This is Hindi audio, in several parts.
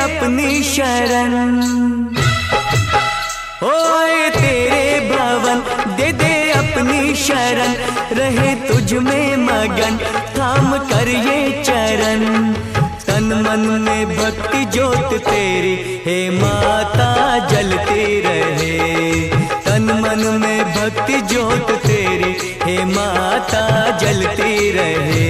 अपनी शरण, ओए तेरे भवन दे दे अपनी शरण, रहे तुझ में मगन थाम कर ये चरण। तन मन में भक्ति ज्योत तेरी हे माता जलती रहे, तन मन में भक्ति ज्योत तेरी हे माता जलती रहे।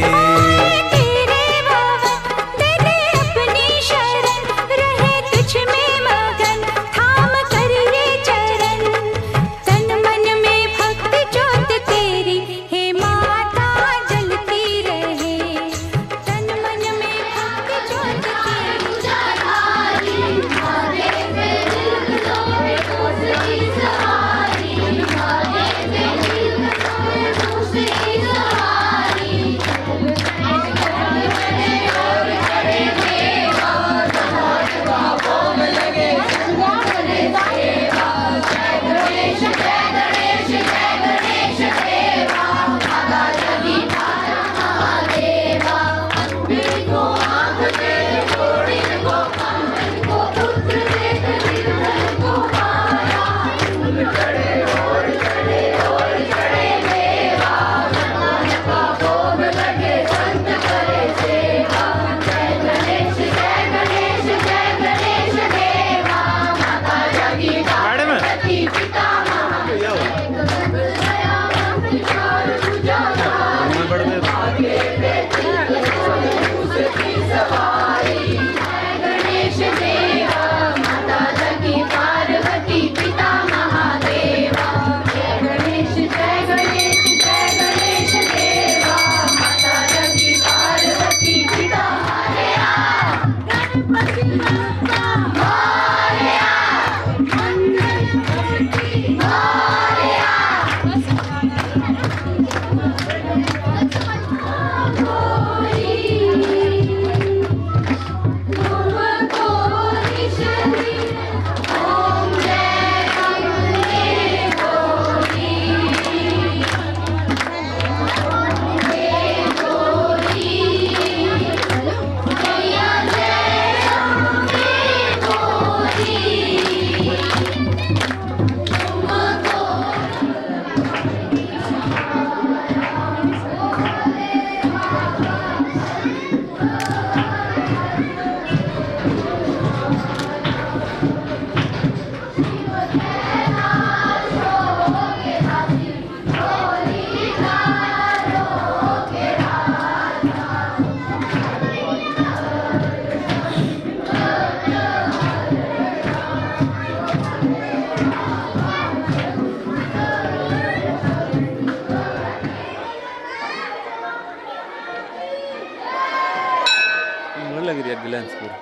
लग रही है ग्लैंस पूरी।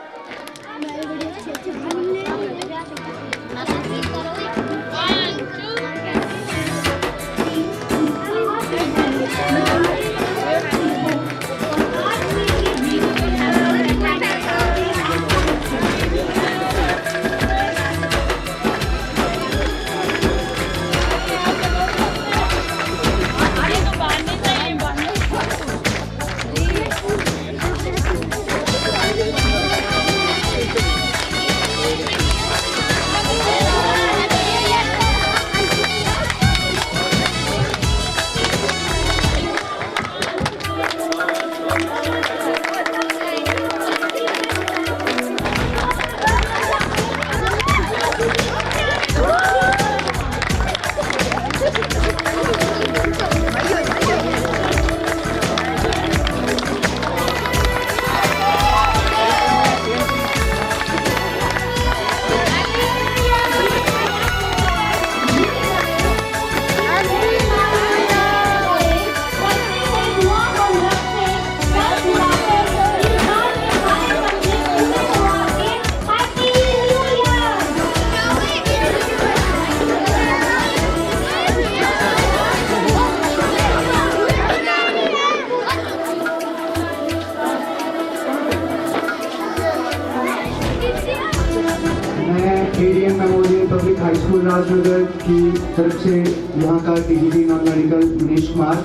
ADM memorial public high school Rajnagar की तरफ से यहाँ का TGT non medical Manish Kumar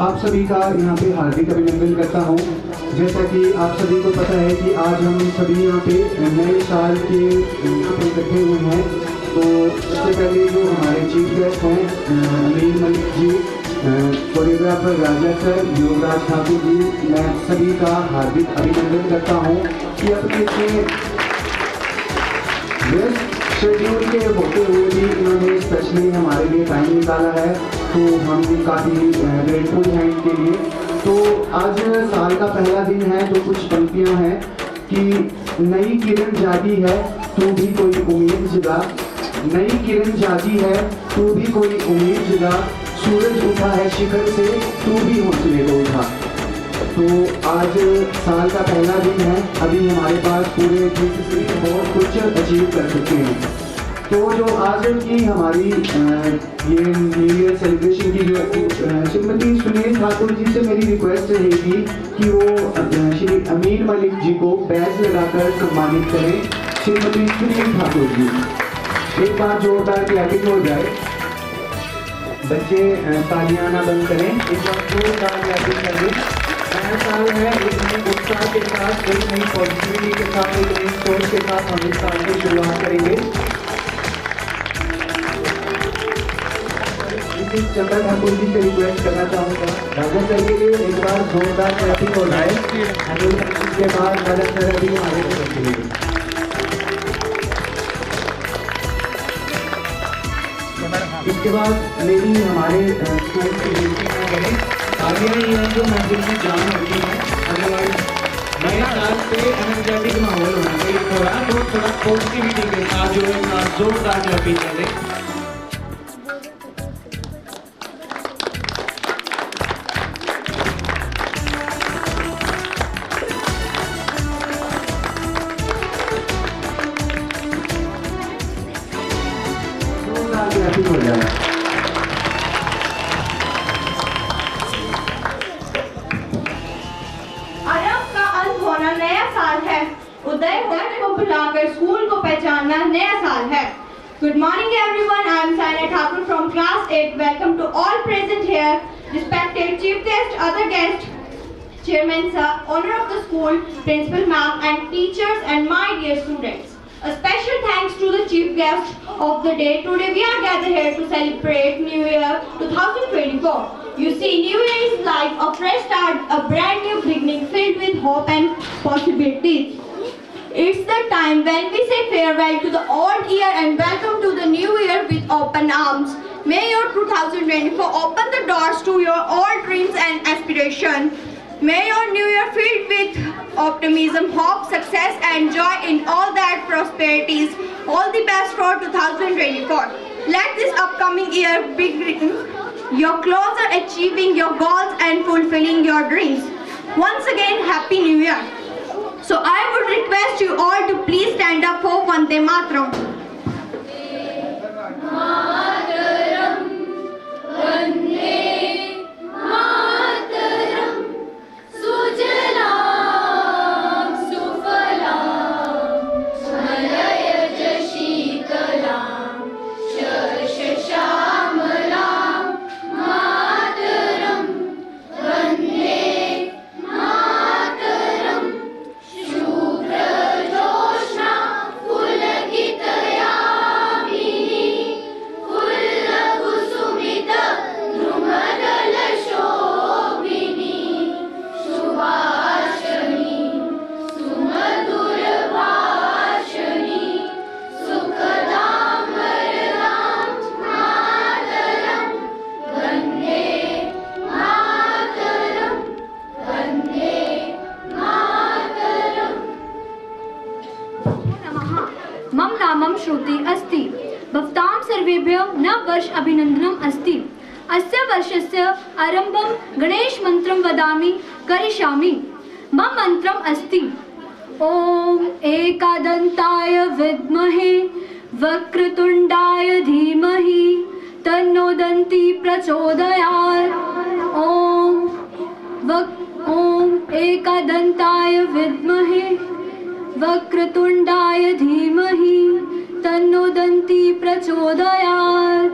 आप सभी का यहाँ पे हार्दिक अभिनंदन करता हूँ। जैसा कि आप सभी को पता है कि आज हम सभी यहाँ पे नए साल के यहाँ पे इकट्ठे हुए हैं। तो सबसे पहले जो हमारे चीफ गेस्ट हैं अमीन मलिक जी, कोरियोग्राफर राजा सर, युवराज ठाकुर जी, मैं सभी का हार्दिक अभिनंदन करता हूँ कि अपने इतने व्यस्त शेड्यूल के होते हुए भी इन्होंने स्पेशली हमारे लिए टाइम निकाला है, तो हम भी काफ़ी ग्रेटफुल हैं इनके लिए। तो आज साल का पहला दिन है, तो कुछ पंक्तियाँ हैं कि नई किरण जागी है तू भी कोई उम्मीद जगा, नई किरण जागी है तू भी कोई उम्मीद जगा, सूरज उठा है शिखर से तू भी हौसले को उठा। तो आज साल का पहला दिन है, अभी हमारे पास पूरे दिन से बहुत कुछ अचीव कर चुके हैं। तो जो आज की हमारी ये न्यू ईयर सेलिब्रेशन की जो श्रीमती सुनील ठाकुर जी से मेरी रिक्वेस्ट रहेगी कि वो श्री अमीन मलिक जी को बैज लगाकर सम्मानित करें। श्रीमती सुनील ठाकुर जी, एक बार जोरदार क्लैपिंग हो जाए। बच्चे तालियां ना बंद करें, एक बार जोरदार क्लैपिंग करें। नया साल है, एक नए उत्साह के साथ, एक नई पॉजिटिविटी के साथ, एक नई सोच के साथ हम इस साल की शुरुआत करेंगे। चंद्र ठाकुर जी से रिक्वेस्ट करना चाहूँगा राजा सर के लिए एक बार जोरदार क्लैपिंग हो जाए। के बाद राजा सर अभी आगे बढ़ेंगे। इसके बाद मेरी हमारे स्कूल की ड्यूटी में बने आगे ये है जो मंदिर में जान होती है, अदरवाइज नए साल पे एनर्जेटिक माहौल होना चाहिए थोड़ा पॉजिटिविटी के साथ जो है जोरदार क्लैपिंग करें। हो जाए। अरब का अंत होना नया साल है, उदय होने को बुलाकर स्कूल को पहचानना नया साल है। Good morning everyone, I am Saina Thakur from class 8. Welcome to all present here, respected chief guest, other guests, chairman sir, owner of the school, principal ma'am and teachers and my dear students. A special thanks to the chief guest of the day. Today we are gathered here to celebrate New Year 2024. You see, New Year is like a fresh start, a brand new beginning filled with hope and possibilities. It's the time when we say farewell to the old year and welcome to the new year with open arms. May your 2024 open the doors to your old dreams and aspirations. May your new year filled with optimism, hope, success and joy in all that prosperities. All the best for 2024. Let this upcoming year bring you closer achieving your goals and fulfilling your dreams. Once again, Happy New Year. So I would request you all to please stand up for Vande Mataram. Mataram, Vande Mataram, Sujalam, Sufalam, Malayaj Sheetalam, Shashashamalam, Mataram, Vande Mataram, Shubhra Jyotsna, Pulakitayamini, Pullakusumita, Dhrumadala Shobhini, Shubhashani, Sumadura Bhashani, Sukhadam Varadam, Mataram, Vande Mataram, Vande Mataram. मम नामं श्रुति अस्ति भवतां सर्वेभ्यो नव वर्ष अभिनंदनम् अस्ति। अस्य वर्षस्य आरम्भं गणेश मन्त्रं वदामि करिष्यामि। मम मन्त्रम् अस्ति ॐ एकदन्ताय विद्महे वक्रतुण्डाय धीमहि तन्नो दन्ती प्रचोदयात्। ॐ एकदन्ताय विद्महे वक्रतुण्डाय धीमहि तन्नो दन्ती प्रचोदयात्।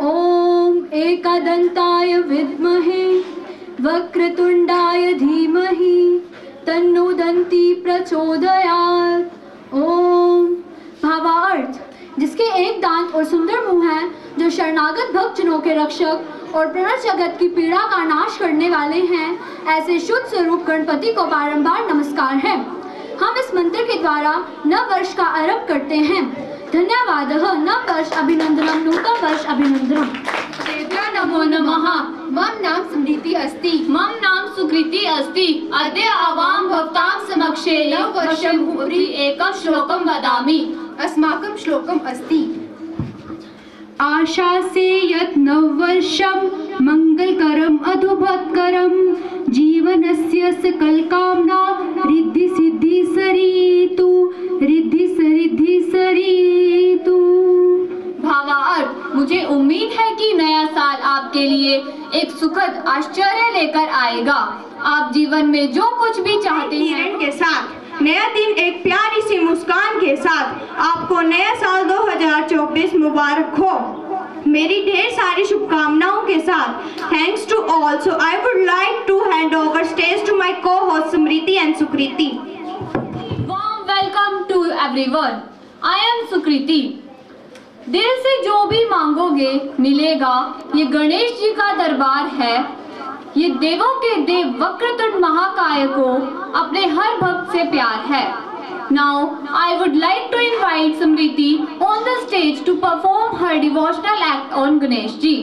ॐ एकदन्ताय विद्महे वक्रतुण्डाय धीमहि तन्नो दन्ती प्रचोदयात्। ओम। भावार्थ, जिसके एक दांत और सुंदर मुंह है, जो शरणागत भक्तजनों के रक्षक और प्रणत जगत की पीड़ा का नाश करने वाले हैं, ऐसे शुद्ध स्वरूप गणपति को बारंबार नमस्कार है। हम इस मंत्र के द्वारा नव वर्ष का आरंभ करते हैं। धन्यवाद। नव वर्ष अभिनंदनम, नूतन वर्ष अभिनंदनम। देव्या नमो नमः। मम नाम स्मृति अस्ति। मम नाम सुकृति अस्ति। अद्य आवां भवतां समक्षे नववर्षम् उपरि एकं श्लोकं वदामि। अस्माकं श्लोकम् अस्ति। आशासे यत् नववर्षं मंगलकरम् अधुभत्करं जीवनस्य सकलकामना रिद्धि सिद्धि सरितु, रिद्धि सरिद्धि सरितु। भावार्थ, मुझे उम्मीद है कि नया साल आपके लिए एक सुखद आश्चर्य लेकर आएगा। आप जीवन में जो कुछ भी चाहते हैं के साथ, नया दिन एक प्यारी सी मुस्कान के साथ आपको नया साल 2024 मुबारक हो। मेरी ढेर सारी शुभकामनाओं के साथ thanks to all. So I would like to hand over stage to my co-host Smriti and Sukriti. Warm welcome to everyone. I am Sukriti. दिल से जो भी मांगोगे मिलेगा। ये गणेश जी का दरबार है। ये देवों के देव वक्रतुंड महाकाय को अपने हर भक्त से प्यार है। Now I would like to invite Smriti on the stage to perform her devotional act on Ganesh ji.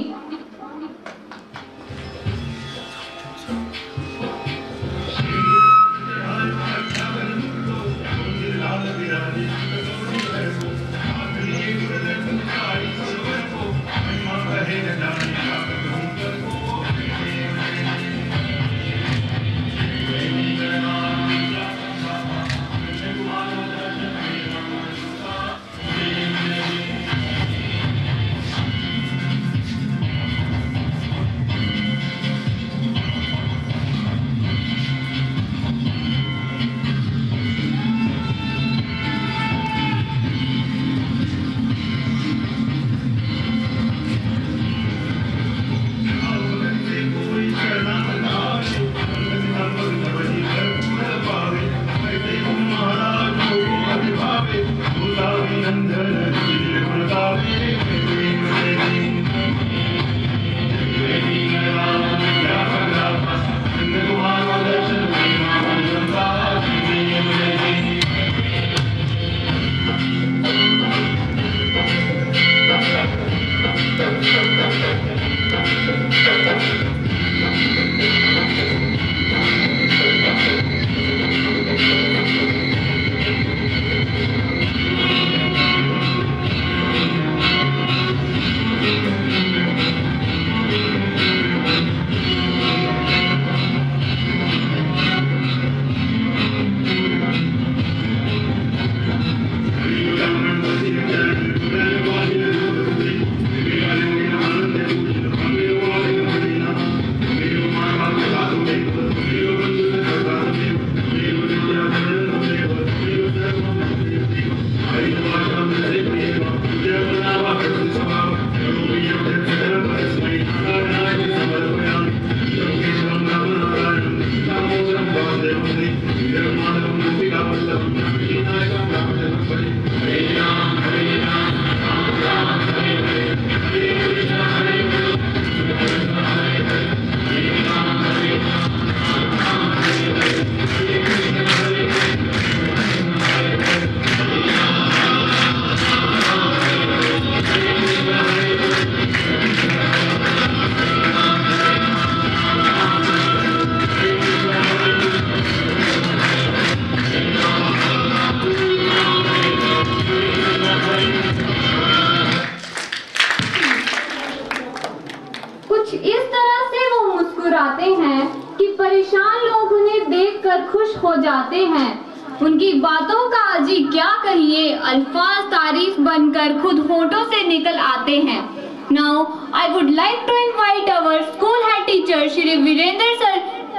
हो जाते हैं। उनकी बातों का अजी क्या कहिए, अल्फाज तारीफ बनकर खुद होठों से निकल आते हैं। Now I would like to invite our school head teacher Shri Virendra sir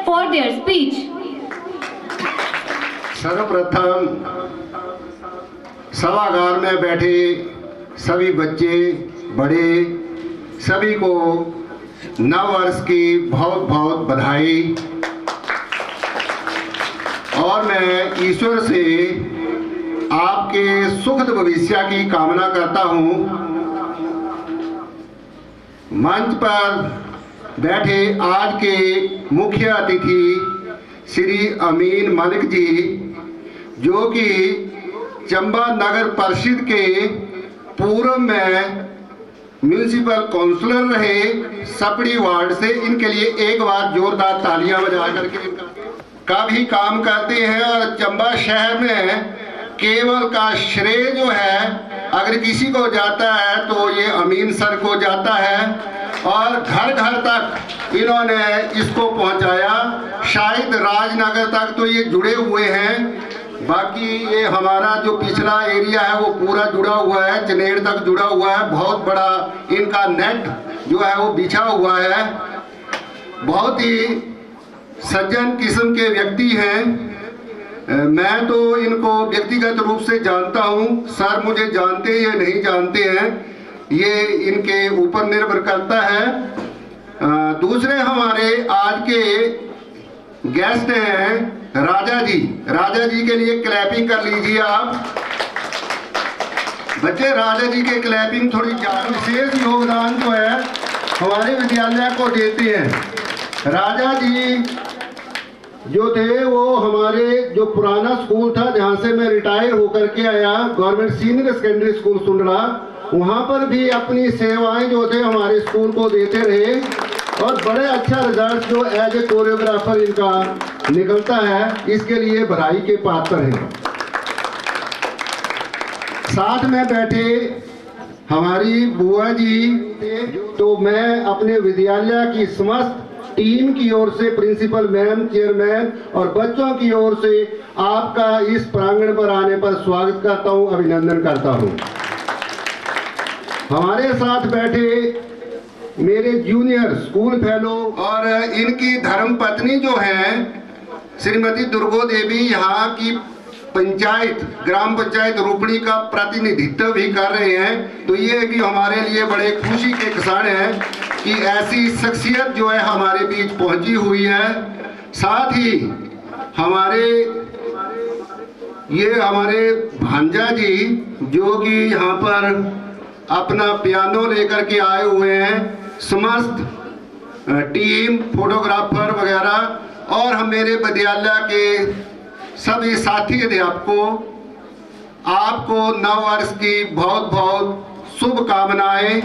for their speech. सर्वप्रथम सभागार में बैठे सभी बच्चे बड़े सभी को नव वर्ष की बहुत बहुत बधाई। और मैं ईश्वर से आपके सुखद भविष्य की कामना करता हूँ। मंच पर बैठे आज के मुख्य अतिथि श्री अमीन मलिक जी, जो कि चंबा नगर परिषद के पूर्व में म्यूनिसिपल काउंसलर रहे सपड़ी वार्ड से, इनके लिए एक बार जोरदार तालियां बजा करके का भी काम करते हैं। और चंबा शहर में केवल का श्रेय जो है अगर किसी को जाता है तो ये अमीन सर को जाता है, और घर घर तक इन्होंने इसको पहुंचाया। शायद राजनगर तक तो ये जुड़े हुए हैं, बाकी ये हमारा जो पिछला एरिया है वो पूरा जुड़ा हुआ है, चनेड़ तक जुड़ा हुआ है। बहुत बड़ा इनका नेट जो है वो बिछा हुआ है। बहुत ही सज्जन किस्म के व्यक्ति हैं। मैं तो इनको व्यक्तिगत रूप से जानता हूँ, सर मुझे जानते या नहीं जानते हैं ये इनके ऊपर निर्भर करता है। दूसरे हमारे आज के गेस्ट हैं राजा जी। राजा जी के लिए क्लैपिंग कर लीजिए आप बच्चे। राजा जी के क्लैपिंग थोड़ी विशेष योगदान जो है हमारे विद्यालय को देते हैं। राजा जी जो थे वो हमारे जो पुराना स्कूल था जहाँ से मैं रिटायर होकर के आया, government senior secondary school Sundla, वहाँ पर भी अपनी सेवाएं जो थे हमारे स्कूल को देते रहे, और बड़े अच्छा रिजल्ट जो एज ए कोरियोग्राफर इनका निकलता है, इसके लिए बधाई के पात्र हैं। साथ में बैठे हमारी बुआ जी, तो मैं अपने विद्यालय की समस्त टीम की ओर से, प्रिंसिपल मैम, चेयरमैन और बच्चों की ओर से आपका इस प्रांगण पर आने पर स्वागत करता हूं, अभिनंदन करता हूं। हमारे साथ बैठे मेरे जूनियर स्कूल फेलो और इनकी धर्मपत्नी जो हैं श्रीमती दुर्गो देवी, यहाँ की पंचायत ग्राम पंचायत रूपणी का प्रतिनिधित्व भी कर रहे हैं। तो ये भी हमारे लिए बड़े खुशी के क्षण है कि ऐसी शख्सियत जो है हमारे बीच पहुंची हुई है। साथ ही हमारे भांजा जी जो कि यहाँ पर अपना पियानो लेकर के आए हुए हैं, समस्त टीम, फोटोग्राफर वगैरह, और हम मेरे विद्यालय के सभी साथी अध्यापकों, आपको नव वर्ष की बहुत बहुत शुभकामनाएं।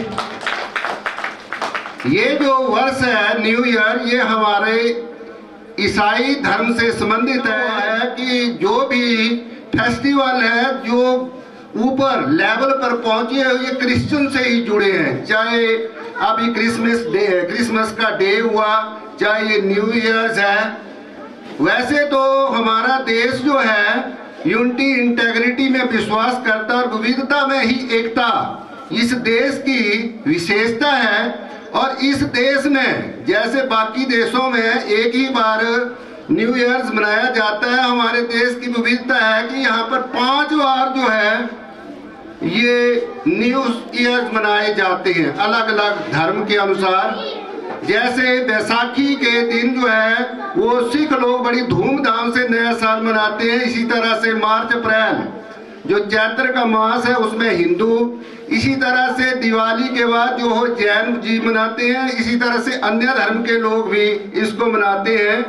ये जो वर्ष है न्यू ईयर, ये हमारे ईसाई धर्म से संबंधित है कि जो भी फेस्टिवल है जो ऊपर लेवल पर पहुंचे ये क्रिश्चियन से ही जुड़े हैं। चाहे अभी क्रिसमस का डे हुआ, चाहे ये न्यू ईयर्स है। वैसे तो हमारा देश जो है यूनिटी इंटेग्रिटी में विश्वास करता और विविधता में ही एकता इस देश की विशेषता है। और इस देश में जैसे बाकी देशों में एक ही बार न्यू ईयर्स मनाया जाता है, हमारे देश की विविधता है कि यहाँ पर 5 बार जो है ये न्यू ईयर्स मनाए जाते हैं अलग अलग धर्म के अनुसार। जैसे बैसाखी के दिन जो है वो सिख लोग बड़ी धूमधाम से नया साल मनाते हैं। इसी तरह से मार्च अप्रैल जो चैत्र का मास है उसमें हिंदू, इसी तरह से दिवाली के बाद जो हो जैन जी मनाते हैं, इसी तरह से अन्य धर्म के लोग भी इसको मनाते हैं।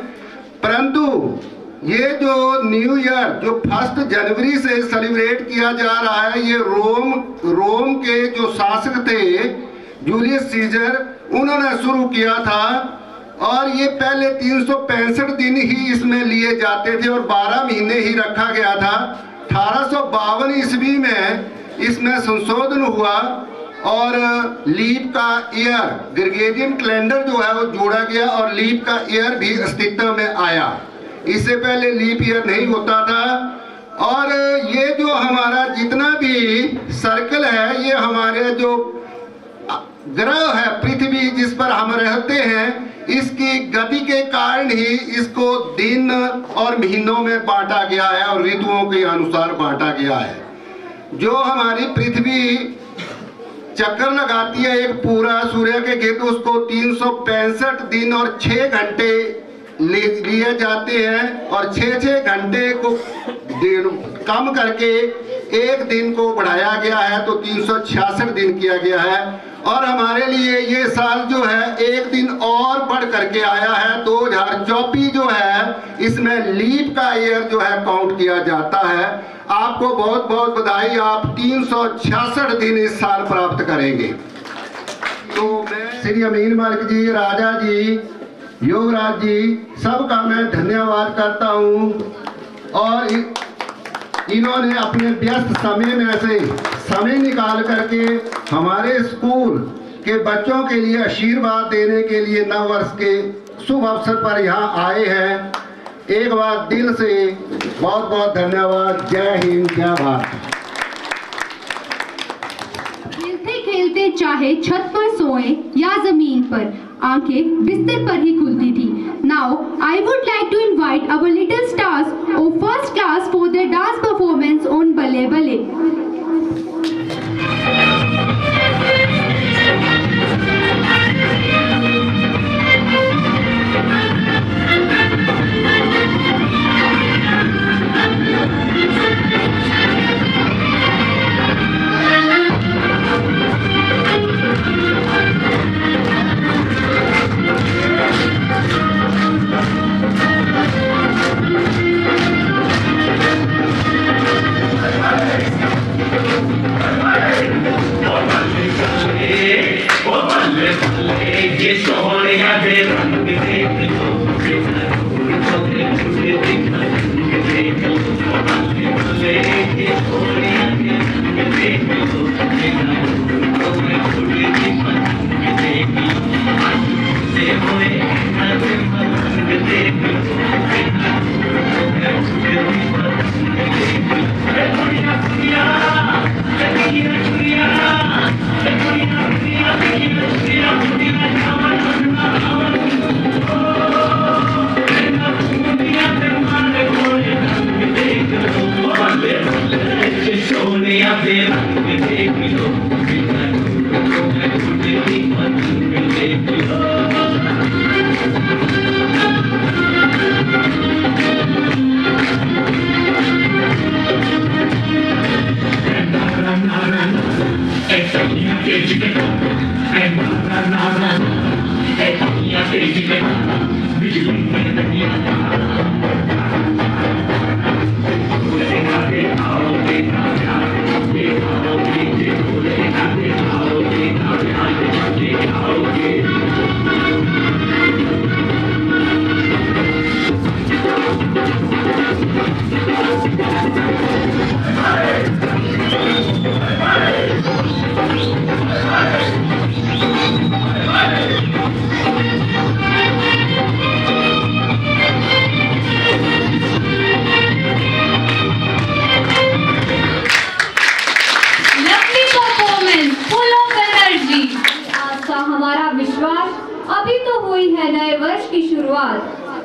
परंतु ये जो न्यू ईयर जो 1 जनवरी से सेलिब्रेट किया जा रहा है, ये रोम के जो शासक थे जूलियस सीजर, उन्होंने शुरू किया था। और ये पहले 365 दिन ही इसमें लिए जाते थे और 12 महीने ही रखा गया था। 1852 ईस्वी में इसमें संशोधन हुआ और लीप का ईयर, ग्रेगोरियन कैलेंडर जो है वो जोड़ा गया और लीप का ईयर भी अस्तित्व में आया। इससे पहले लीप ईयर नहीं होता था। और ये जो हमारा जितना भी सर्कल है, ये हमारे जो ग्रह है पृथ्वी जिस पर हम रहते हैं, इसकी गति के कारण ही इसको दिन और महीनों में बांटा गया है और ऋतुओं के अनुसार बांटा गया है। जो हमारी पृथ्वी चक्कर लगाती है एक पूरा सूर्य के गिर्द, उसको 365 दिन और 6 घंटे लिए जाते हैं और 6-6 घंटे को कम करके एक दिन को बढ़ाया गया है, तो 366 दिन किया गया है। और हमारे लिए ये साल जो है एक दिन और बढ़ करके आया है, 2024 जो है इसमें लीप का ईयर जो है काउंट किया जाता है। आपको बहुत बहुत बधाई, आप 366 दिन इस साल प्राप्त करेंगे। तो मैं श्री अमीन मलिक जी, राजा जी, योगराज जी, सबका मैं धन्यवाद करता हूँ। और इन्होंने अपने व्यस्त समय में से समय निकाल करके हमारे स्कूल के बच्चों के लिए आशीर्वाद देने के लिए नव वर्ष के शुभ अवसर पर यहाँ आए हैं। एक बार दिल से बहुत बहुत धन्यवाद। जय हिंद, जय भारत। खेलते खेलते चाहे छत पर सोए या जमीन पर, आंखें बिस्तर पर ही खुलती थी। Now I would like to invite our little stars of first class for their dance performance on Balle Balle.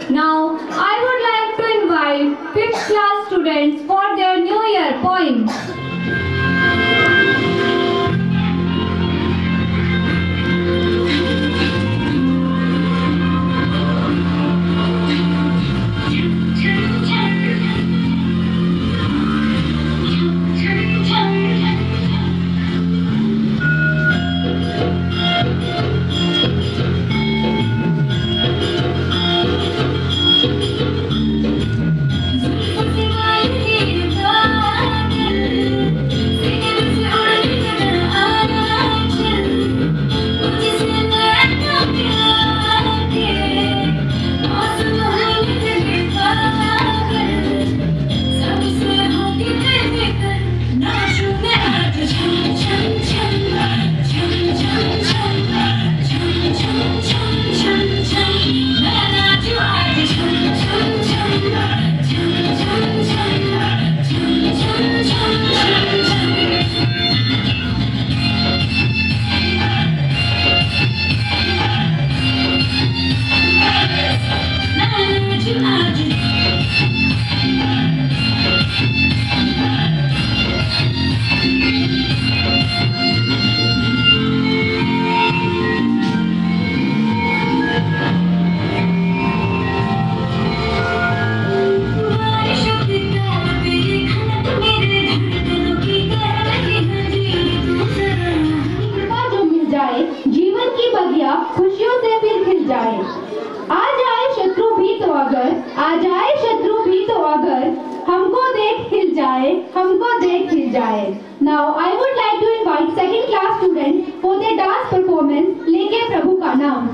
Now, I would like to invite 5th class students for their New Year poem. आ जाए शत्रु भी तो अगर हमको देख हिल जाए, हमको देख हिल जाए। Now I would like to invite second class students for their dance performance लेके प्रभु का नाम।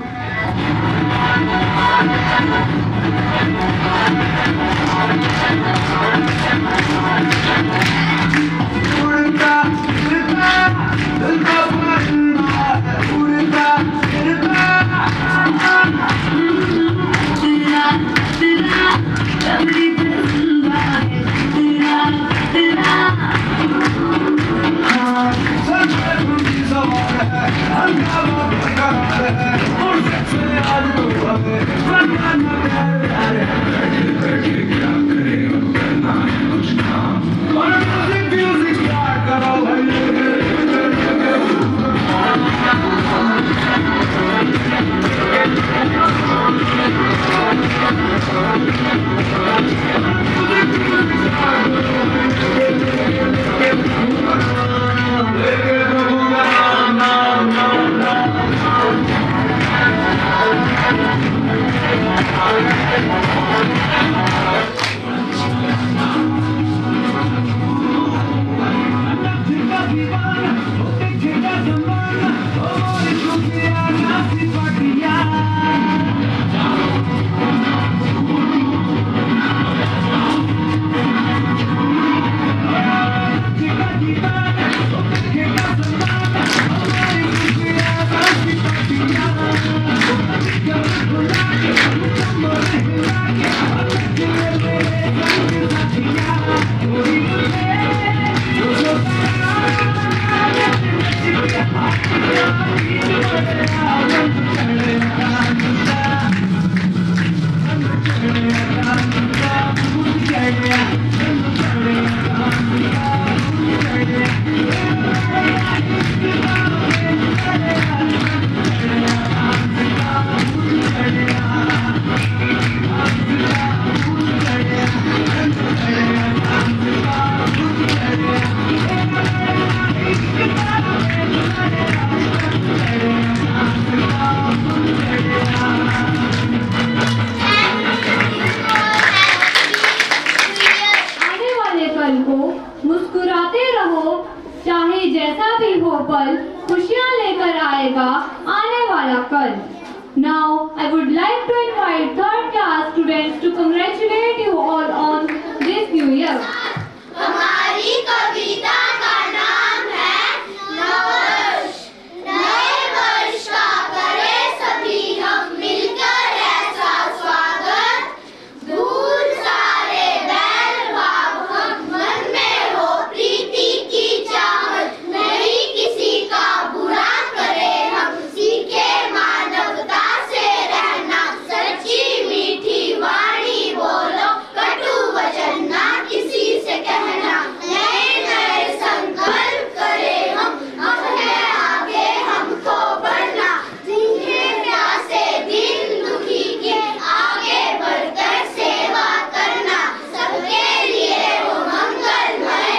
Now, I would like to invite third class students to congratulate you all on this new year. हमारी कविता का नाम है नववर्ष। नए वर्ष का करें सभी हम मिलकर ऐसा स्वागत। दूर सारे बैर भाव हम मन में हो प्रीति की चाहत। नहीं किसी का बुरा करें हम सीखे मानवता से रहना। सच्ची मीठी वाणी बोलो कटु वचन ना किसी से कहना। नए नए संकल्प करें हम है आगे हमको बढ़ना। भूखे प्यासे दिन दुखी के आगे बढ़कर सेवा करना। सबके लिए हो मंगलमय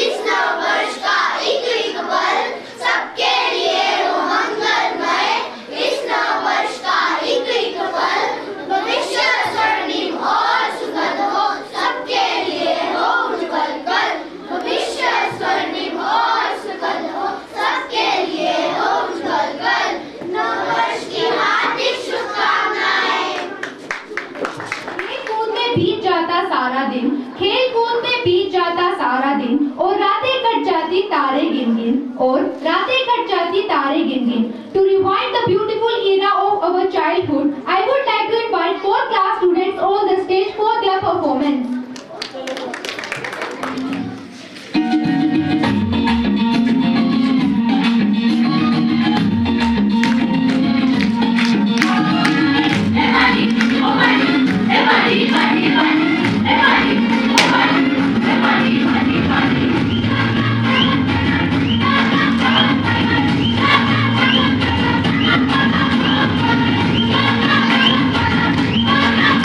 इस नव वर्ष का एक पल। सबके लिए हो मंगलमय इस नव वर्ष का एक पल। भविष्य स्वर्णिम और सुखद हो सबके लिए हो उज्ज्वल कल। भविष्य स्वर्णिम और सुखद हो सबके लिए हो उज्ज्वल कल। नव वर्ष की हार्दिक शुभकामनाएं। खेल कूद में बीत जाता सारा दिन, खेल कूद में बीत जाता सारा दिन और रातें कट जाती तारे गिन गिन और रातें कट जाती तारे गिन गिन। To rewind the beautiful era of our childhood, I would like to invite 4th class students on the stage for their performance. नव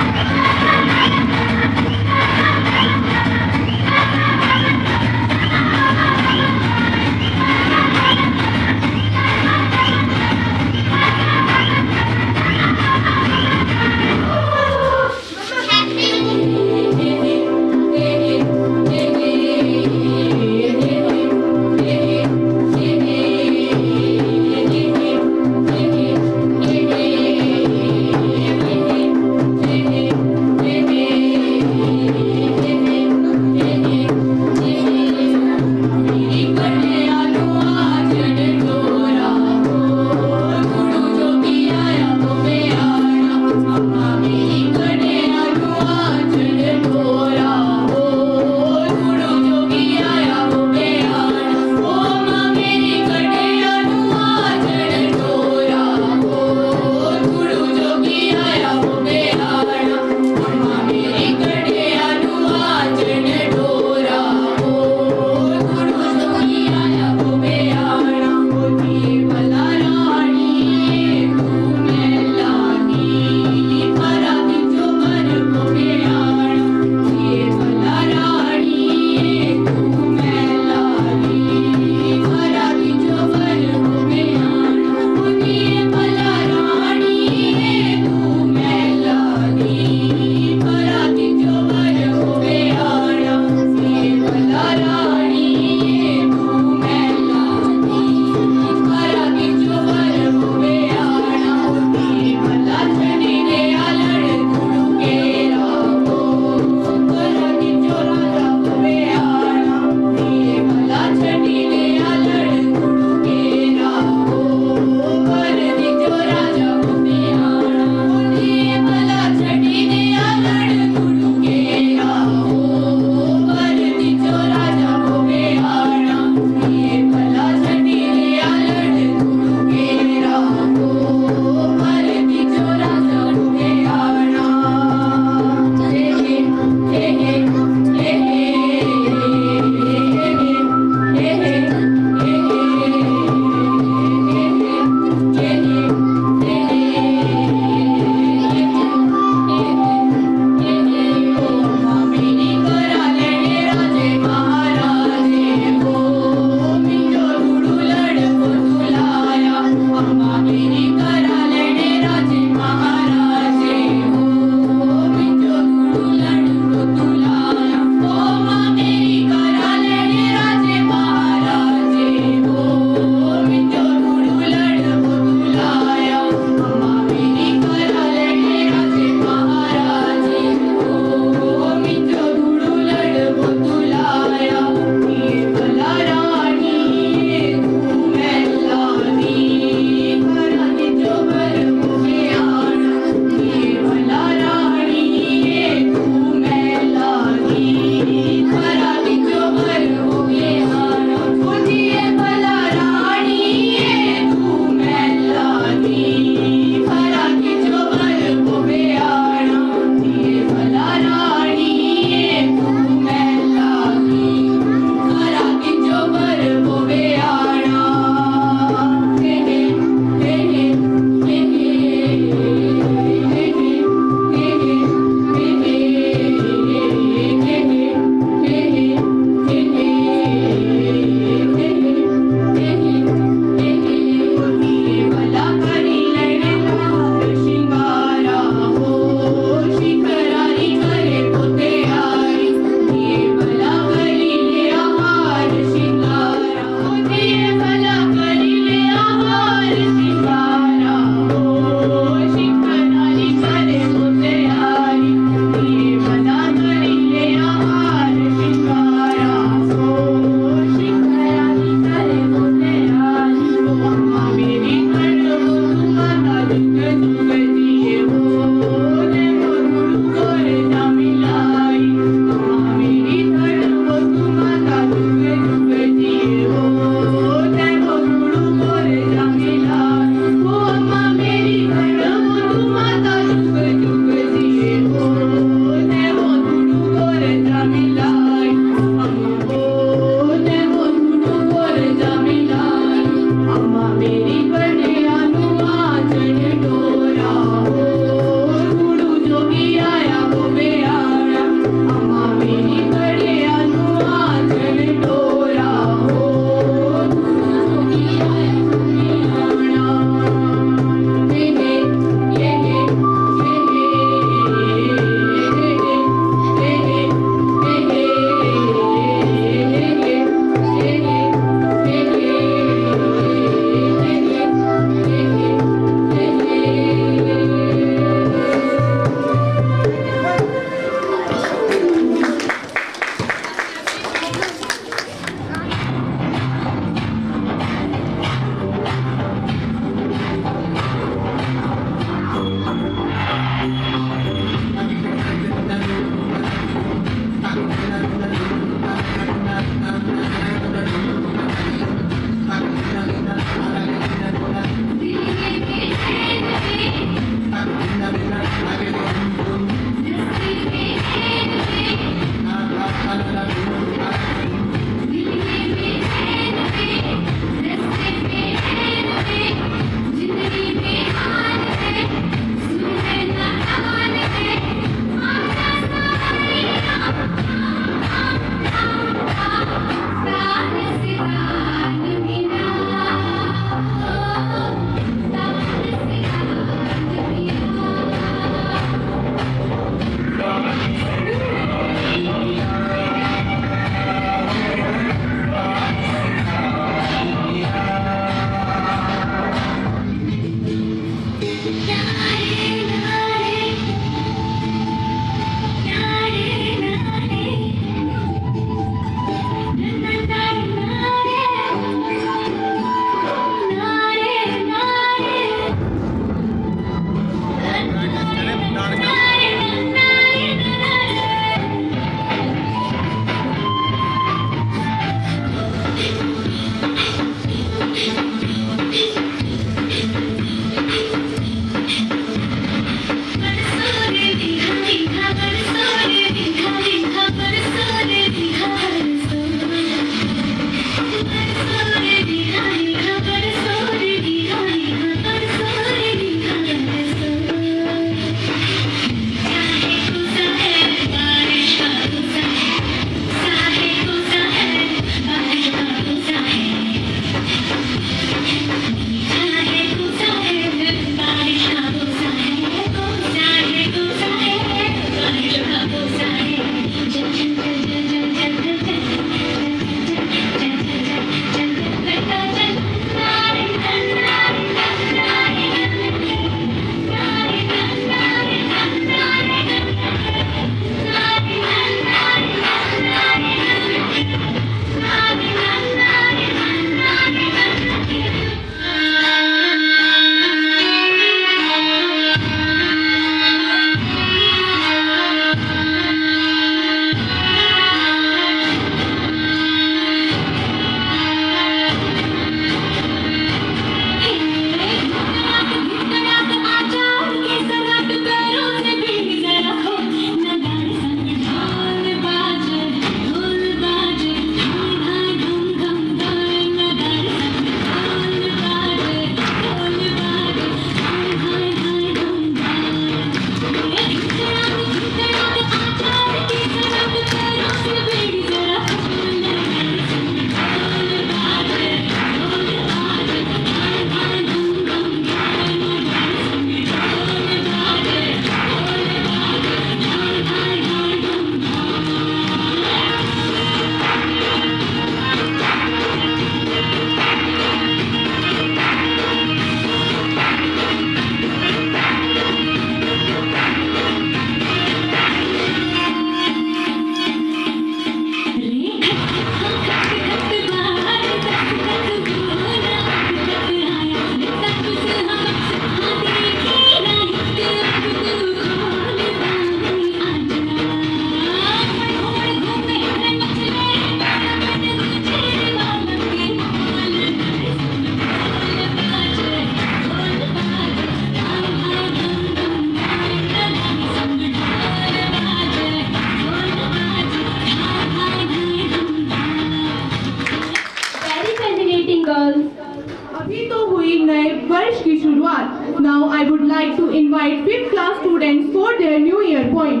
वर्ष की शुरुआत। Now I would like to invite 5th class students for their new year poem.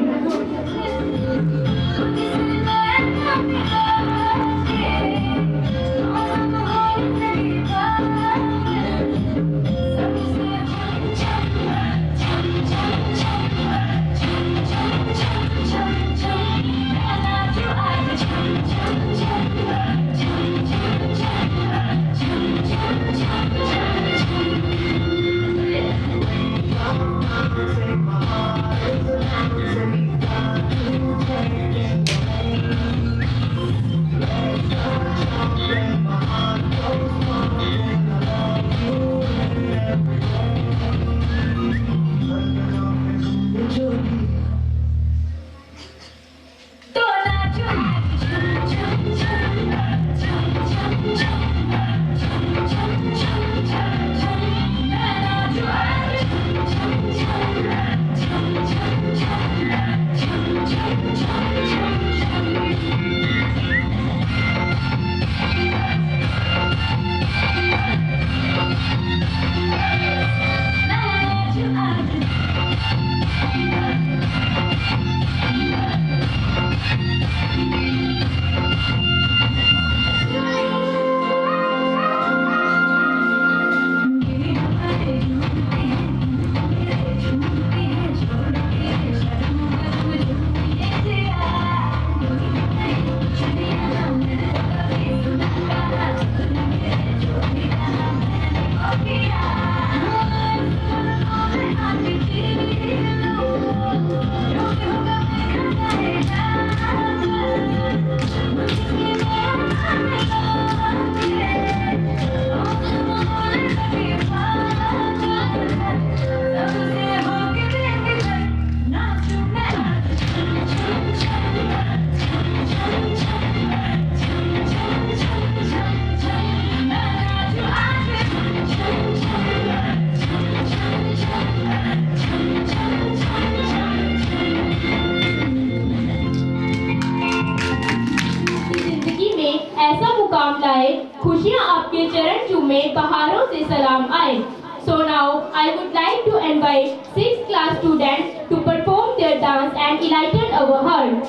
खुशियाँ आपके चरण चूमे, बहारों से सलाम आए। So now I would like to invite 6th class students to perform their dance and enlighten our heart.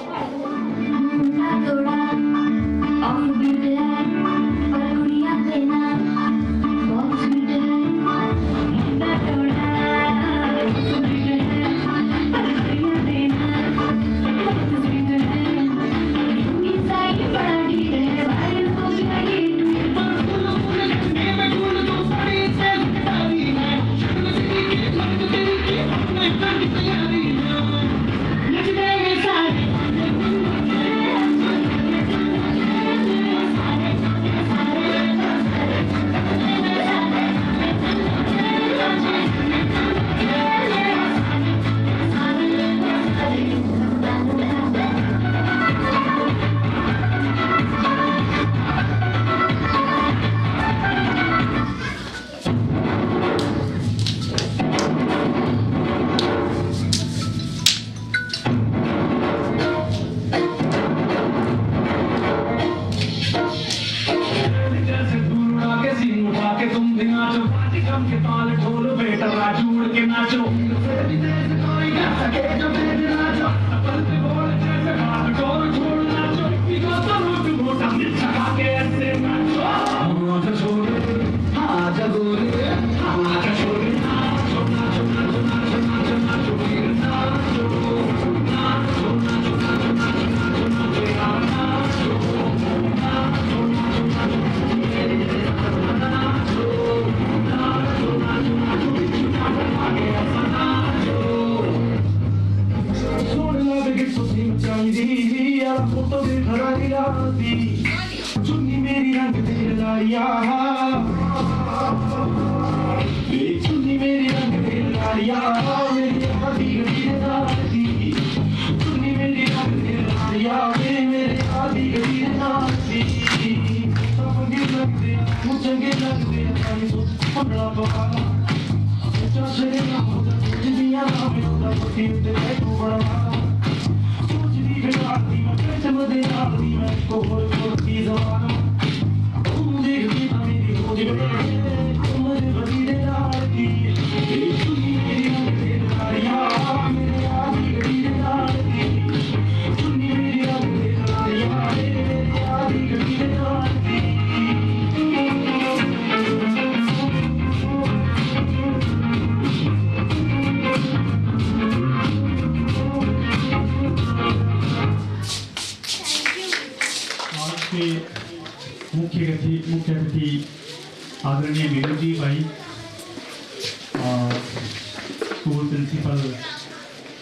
School principal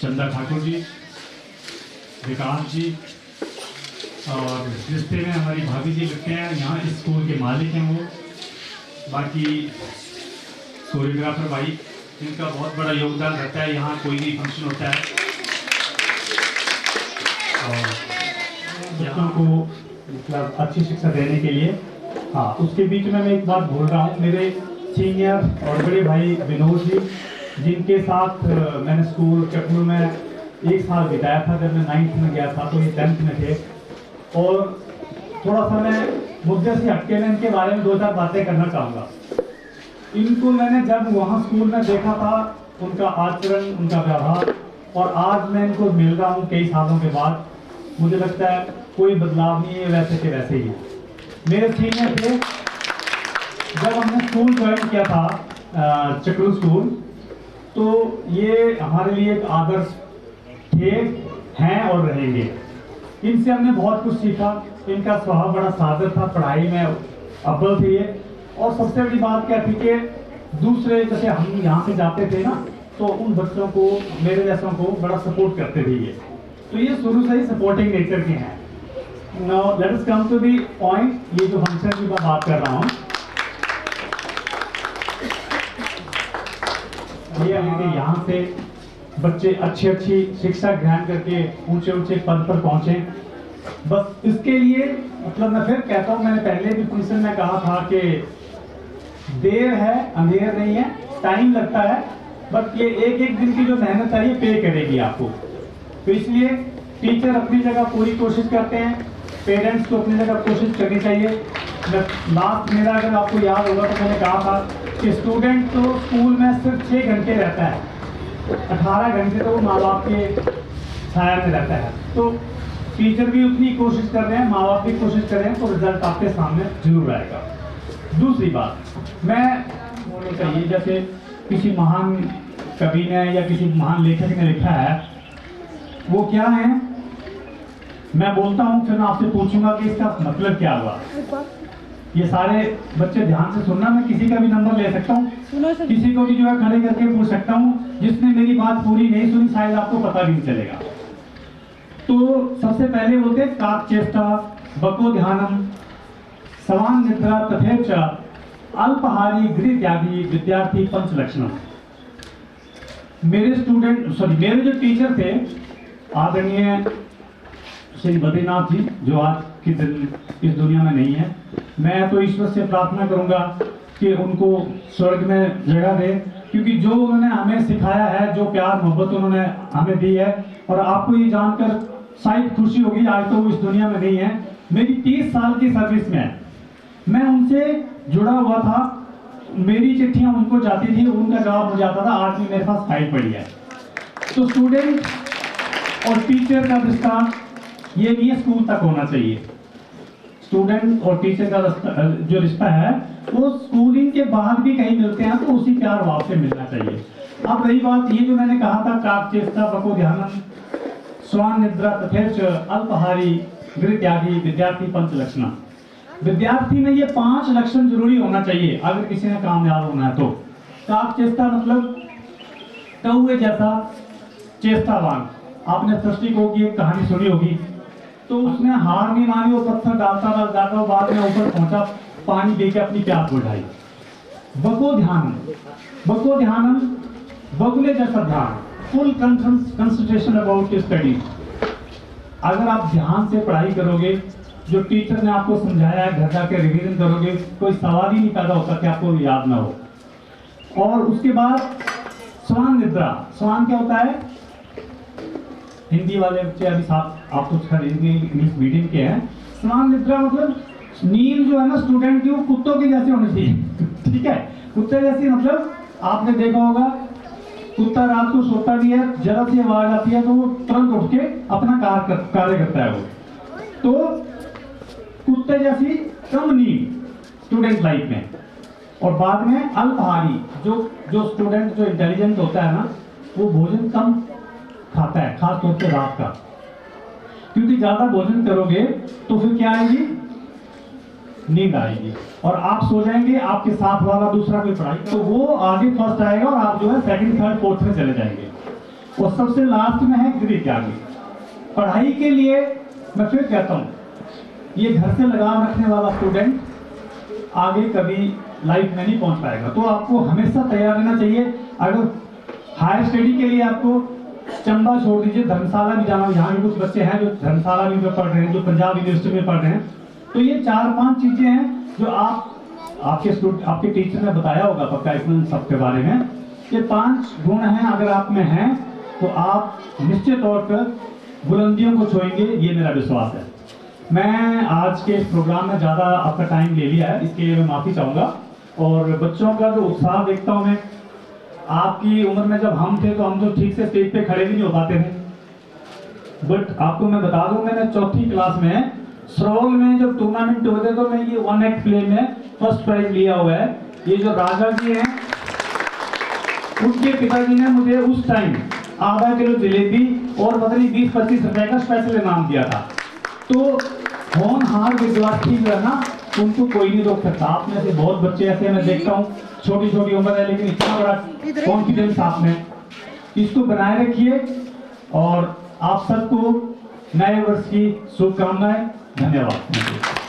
Chanda Thakur जी, विकास जी, और रिश्ते में हमारी भाभी जी लगते हैं, यहाँ इस स्कूल के मालिक हैं वो। बाकी कोरियोग्राफर भाई, इनका बहुत बड़ा योगदान रहता है यहाँ कोई भी फंक्शन होता है। और बच्चों को मतलब अच्छी शिक्षा देने के लिए। हाँ, उसके बीच में मैं एक बात भूल रहा हूँ, मेरे सीनियर और बड़े भाई विनोद जी, जिनके साथ मैंने स्कूल चकलू में 1 साल बिताया था। जब मैं 9th में गया था तो ये 10th में थे। और थोड़ा सा मैं मुद्दे से हटके मैं इनके बारे में 2-4 बातें करना चाहूँगा। इनको मैंने जब वहाँ स्कूल में देखा था, उनका आचरण, उनका व्यवहार, और आज मैं इनको मिल रहा हूँ कई सालों के बाद, मुझे लगता है कोई बदलाव नहीं है, वैसे के वैसे ही। मेरे सीनियर थे, जब हमने स्कूल ज्वाइन किया था चकलू स्कूल, तो ये हमारे लिए एक आदर्श थे, हैं और रहेंगे। इनसे हमने बहुत कुछ सीखा। इनका स्वभाव बड़ा सादर था, पढ़ाई में अव्वल थे ये। और सबसे बड़ी बात क्या थी कि दूसरे, जैसे हम यहाँ से जाते थे ना, तो उन बच्चों को, मेरे जैसों को बड़ा सपोर्ट करते थे ये। तो ये शुरू से ही सपोर्टिंग नेचर के हैं। Now let us come to the point. ये जो फंक्शन की मैं बात कर रहा हूँ, ये यहाँ से बच्चे अच्छी शिक्षा ग्रहण करके ऊंचे पद पर पहुंचे। बस इसके लिए मतलब मैं फिर कहता हूँ, मैंने पहले भी फंक्शन में कहा था कि देर है अंधेर नहीं है, टाइम लगता है, बट ये एक दिन की जो मेहनत है ये पे करेगी आपको। तो इसलिए टीचर अपनी जगह पूरी कोशिश करते हैं, पेरेंट्स को अपनी जगह कोशिश करनी चाहिए। लास्ट मेरा अगर आपको याद होगा तो मैंने कहा था कि स्टूडेंट तो स्कूल में सिर्फ 6 घंटे रहता है, 18 घंटे तो वो माँ बाप के छाया में रहता है। तो टीचर भी उतनी कोशिश कर रहे हैं, माँ बाप भी कोशिश कर रहे हैं, तो रिजल्ट आपके सामने जरूर आएगा। दूसरी बात, मैं होनी चाहिए, जैसे किसी महान कवि ने या किसी महान लेखक ने लिखा है, वो क्या है, मैं बोलता हूँ, फिर मैं आपसे पूछूंगा कि इसका मतलब क्या हुआ। ये सारे बच्चे ध्यान से सुनना, मैं किसी का भी नंबर ले सकता हूँ, किसी को भी जो है खड़े करके पूछ सकता हूँ। जिसने मेरी बात पूरी नहीं सुनी शायद आपको पता भी नहीं चलेगा। तो सबसे पहले बोलते हैं, काक चेष्टा बको ध्यानम सवान निद्रा तथेच अल्पहारी गृह त्यागी विद्यार्थी पंच लक्षणम। मेरे जो टीचर थे आदरणीय श्री बद्रीनाथ जी, जो आज के दिन इस दुनिया में नहीं है, मैं तो ईश्वर से प्रार्थना करूंगा कि उनको स्वर्ग में जगह दे, क्योंकि जो उन्होंने हमें सिखाया है, जो प्यार मोहब्बत उन्होंने हमें दी है, और आपको ये जानकर शायद खुशी होगी, आज तो वो इस दुनिया में नहीं है। मेरी 30 साल की सर्विस में मैं उनसे जुड़ा हुआ था, मेरी चिट्ठियां उनको जाती थी, उनका जवाब मुझे आता था। आज भी मेरे पास फाइल पड़ी है। तो स्टूडेंट और टीचर का रिश्ता ये नहीं है, स्कूल तक होना चाहिए। स्टूडेंट और टीचर का जो रिश्ता है वो स्कूलिंग के बाद भी कहीं मिलते हैं, तो उसी प्यार भाव से मिलना चाहिए। अब रही बात ये जो मैंने कहा था, काक चेष्टा बको ध्यानम स्वान निद्रा तथेच अल्पहारी गृह त्यागी विद्यार्थी पंच लक्षण। विद्यार्थी में ये 5 लक्षण जरूरी होना चाहिए अगर किसी ने कामयाब होना है तो। काक चेष्टा मतलब कौवे जैसा चेष्टावान। आपने सृष्टि को की एक कहानी सुनी होगी, तो उसने हार नहीं मानी, वो पत्थर डालता रहा, बाद में ऊपर पहुंचा, पानी देके अपनी प्यास बुझाई। बको ध्यानम बगुले जैसा ध्यान, फुल कंसंट्रेशन अबाउट स्टडी। अगर आप ध्यान से पढ़ाई करोगे, जो टीचर ने आपको समझाया है घर जाके रिवीजन करोगे, कोई सवाल ही नहीं पैदा होता कि आपको याद ना हो। और उसके बाद स्वान निद्रा। स्वान क्या होता है? हिंदी वाले बच्चे अभी साथ आप कुछ इंग्लिश मीडियम के हैं। स्वान निद्रा मतलब नींद जो है ना स्टूडेंट की, वो कुत्तों की जैसी होनी चाहिए। ठीक है, कुत्ते जैसी मतलब आपने देखा होगा, कुत्ता रात को सोता भी है, जरा सी आवाज आती है तो वो तुरंत उठ के अपना कार्य करता है वो। तो कुत्ते जैसी कम नींद स्टूडेंट लाइफ में। और बाद में अल्पहारी, जो स्टूडेंट जो इंटेलिजेंट होता है ना, वो भोजन कम खाता है, खास तौर पे रात का, क्योंकि ज्यादा भोजन करोगे तो फिर क्या आएगी? नींद आएगी और आप सो जाएंगे, आपके साथ वाला दूसरा कोई पढ़ाई तो वो आगे फर्स्ट आएगा और आप जो है सेकंड थर्ड फोर्थ में चले जाएंगे। और सबसे लास्ट में है गृह त्यागी। पढ़ाई के लिए मैं फिर कहता हूँ, ये घर से लगाव रखने वाला स्टूडेंट आगे कभी लाइफ में नहीं पहुंच पाएगा। तो आपको हमेशा तैयार रहना चाहिए। अगर हायर स्टडी के लिए आपको चंबा छोड़ दीजिए, धर्मशाला भी जाना, यहाँ भी कुछ बच्चे हैं जो धर्मशाला भी में पढ़ रहे हैं, जो पंजाब यूनिवर्सिटी में पढ़ रहे हैं। तो ये 4-5 चीजें हैं जो आपके टीचर ने बताया होगा पक्का इसमें सबके बारे में। ये 5 गुण हैं, अगर आप में हैं तो आप निश्चित तौर पर बुलंदियों को छुएंगे, ये मेरा विश्वास है। मैं आज के इस प्रोग्राम में ज़्यादा आपका टाइम ले लिया है, इसके लिए मैं माफ़ी चाहूँगा। और बच्चों का जो उत्साह देखता हूँ मैं, आपकी उम्र में जब हम थे तो हम तो ठीक से स्टेज पे खड़े भी नहीं हो पाते थे। बट आपको मैं बता दूं, मैंने 4th क्लास में सरोल में जब टूर्नामेंट होते तो मैं ये 1 एक्ट प्ले में फर्स्ट प्राइज लिया हुआ है। ये जो राजा जी हैं, उनके पिताजी ने मुझे उस टाइम आधा किलो जलेबी और पता नहीं 20-25 रुपए का स्पेशल इनाम दिया था। तो होनहार विद्यार्थी जो है ना, उनको कोई नहीं रोक सकता। आप में से बहुत बच्चे ऐसे मैं देखता हूँ, छोटी छोटी उम्र है लेकिन इतना बड़ा कॉन्फिडेंस आप में, इसको बनाए रखिए। और आप सबको नए वर्ष की शुभकामनाएं। धन्यवाद।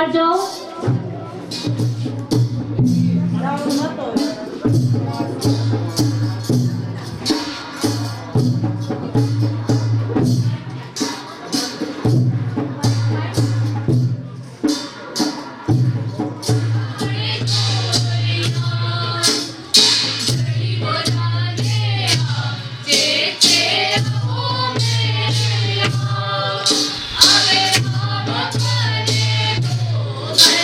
बैठ जाओ। अबे हम करे तो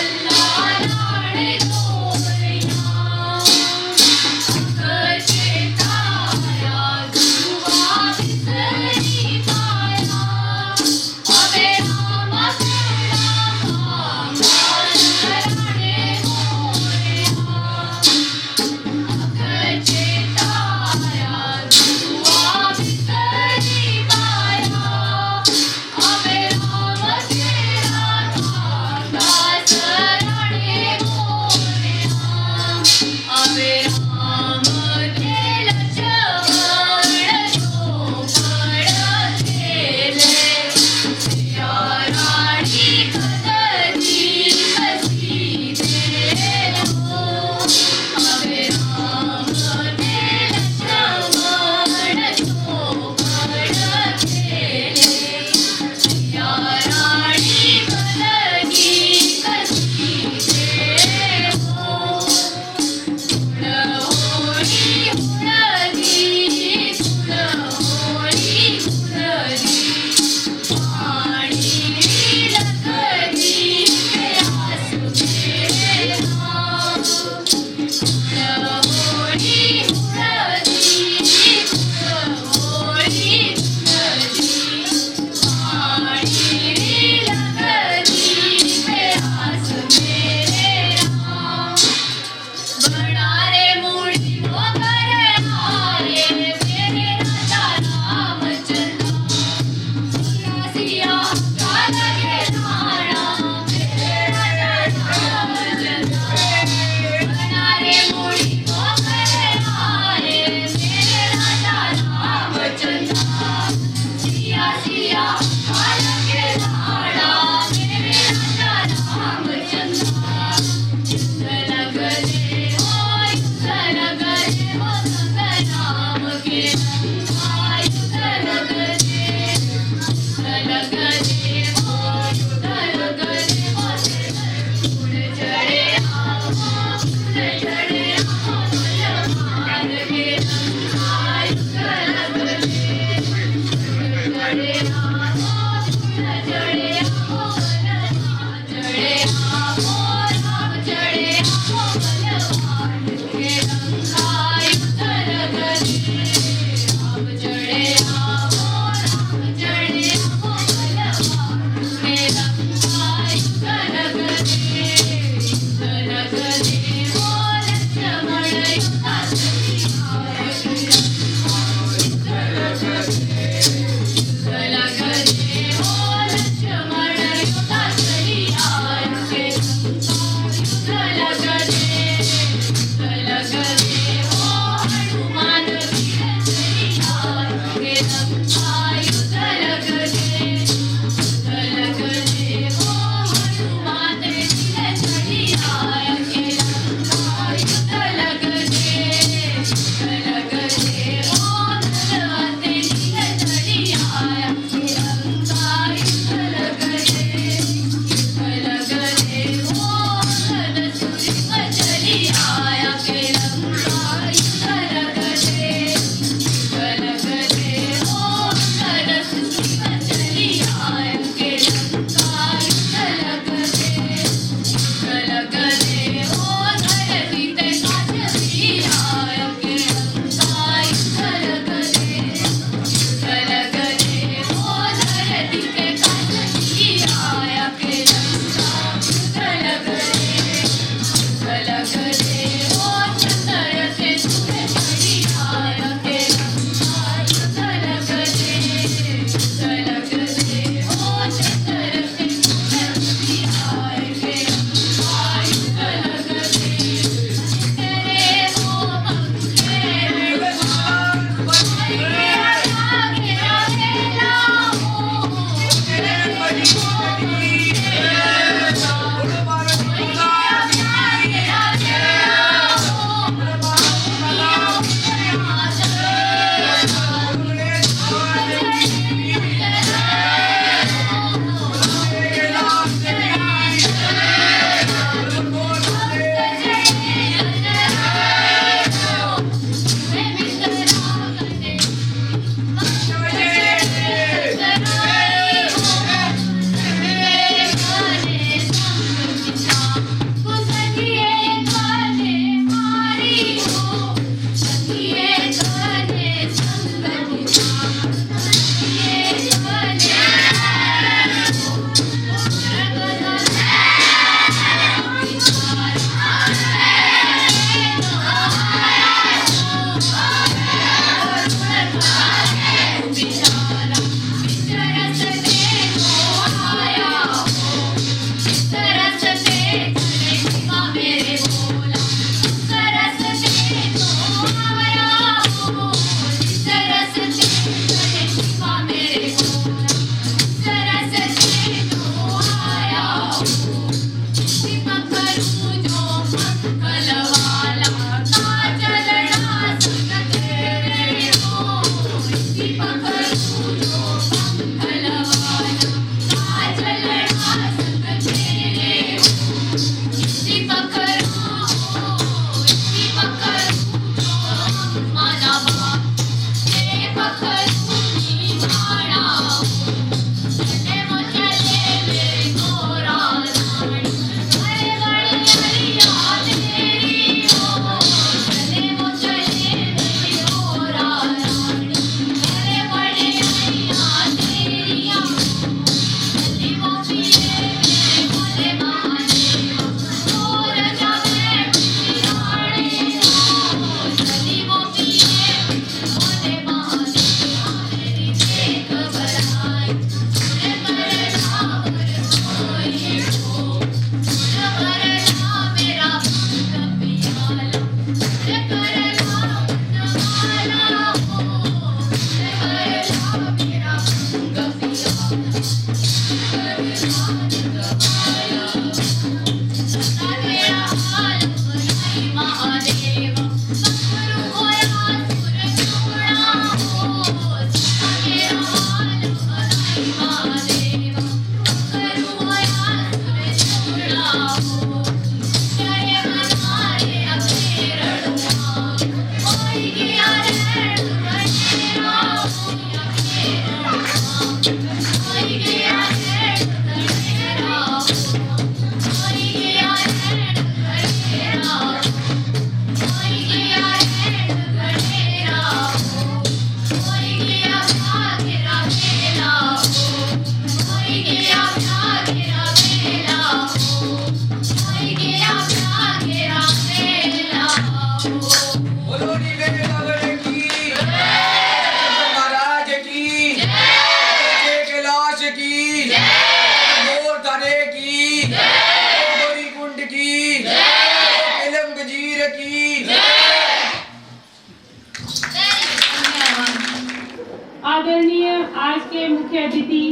मुख्य अतिथि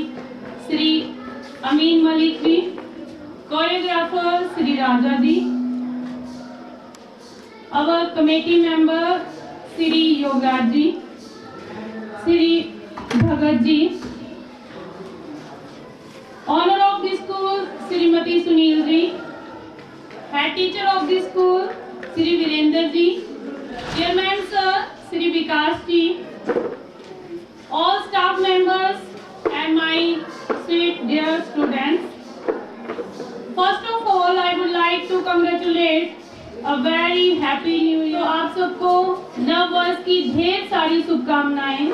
Shri Amin Malik ji, choreographer Shri Raja ji, our committee member Shri Yograj ji, Shri Bhagat ji, honour of the school Shrimati Sunil ji, head teacher of the school Shri Virendra ji, chairman sir Shri Vikas ji, all staff members and my sweet dear students. First of all, I would like to congratulate a very happy new year. आप सबको नव वर्ष की ढेर सारी शुभकामनाएं।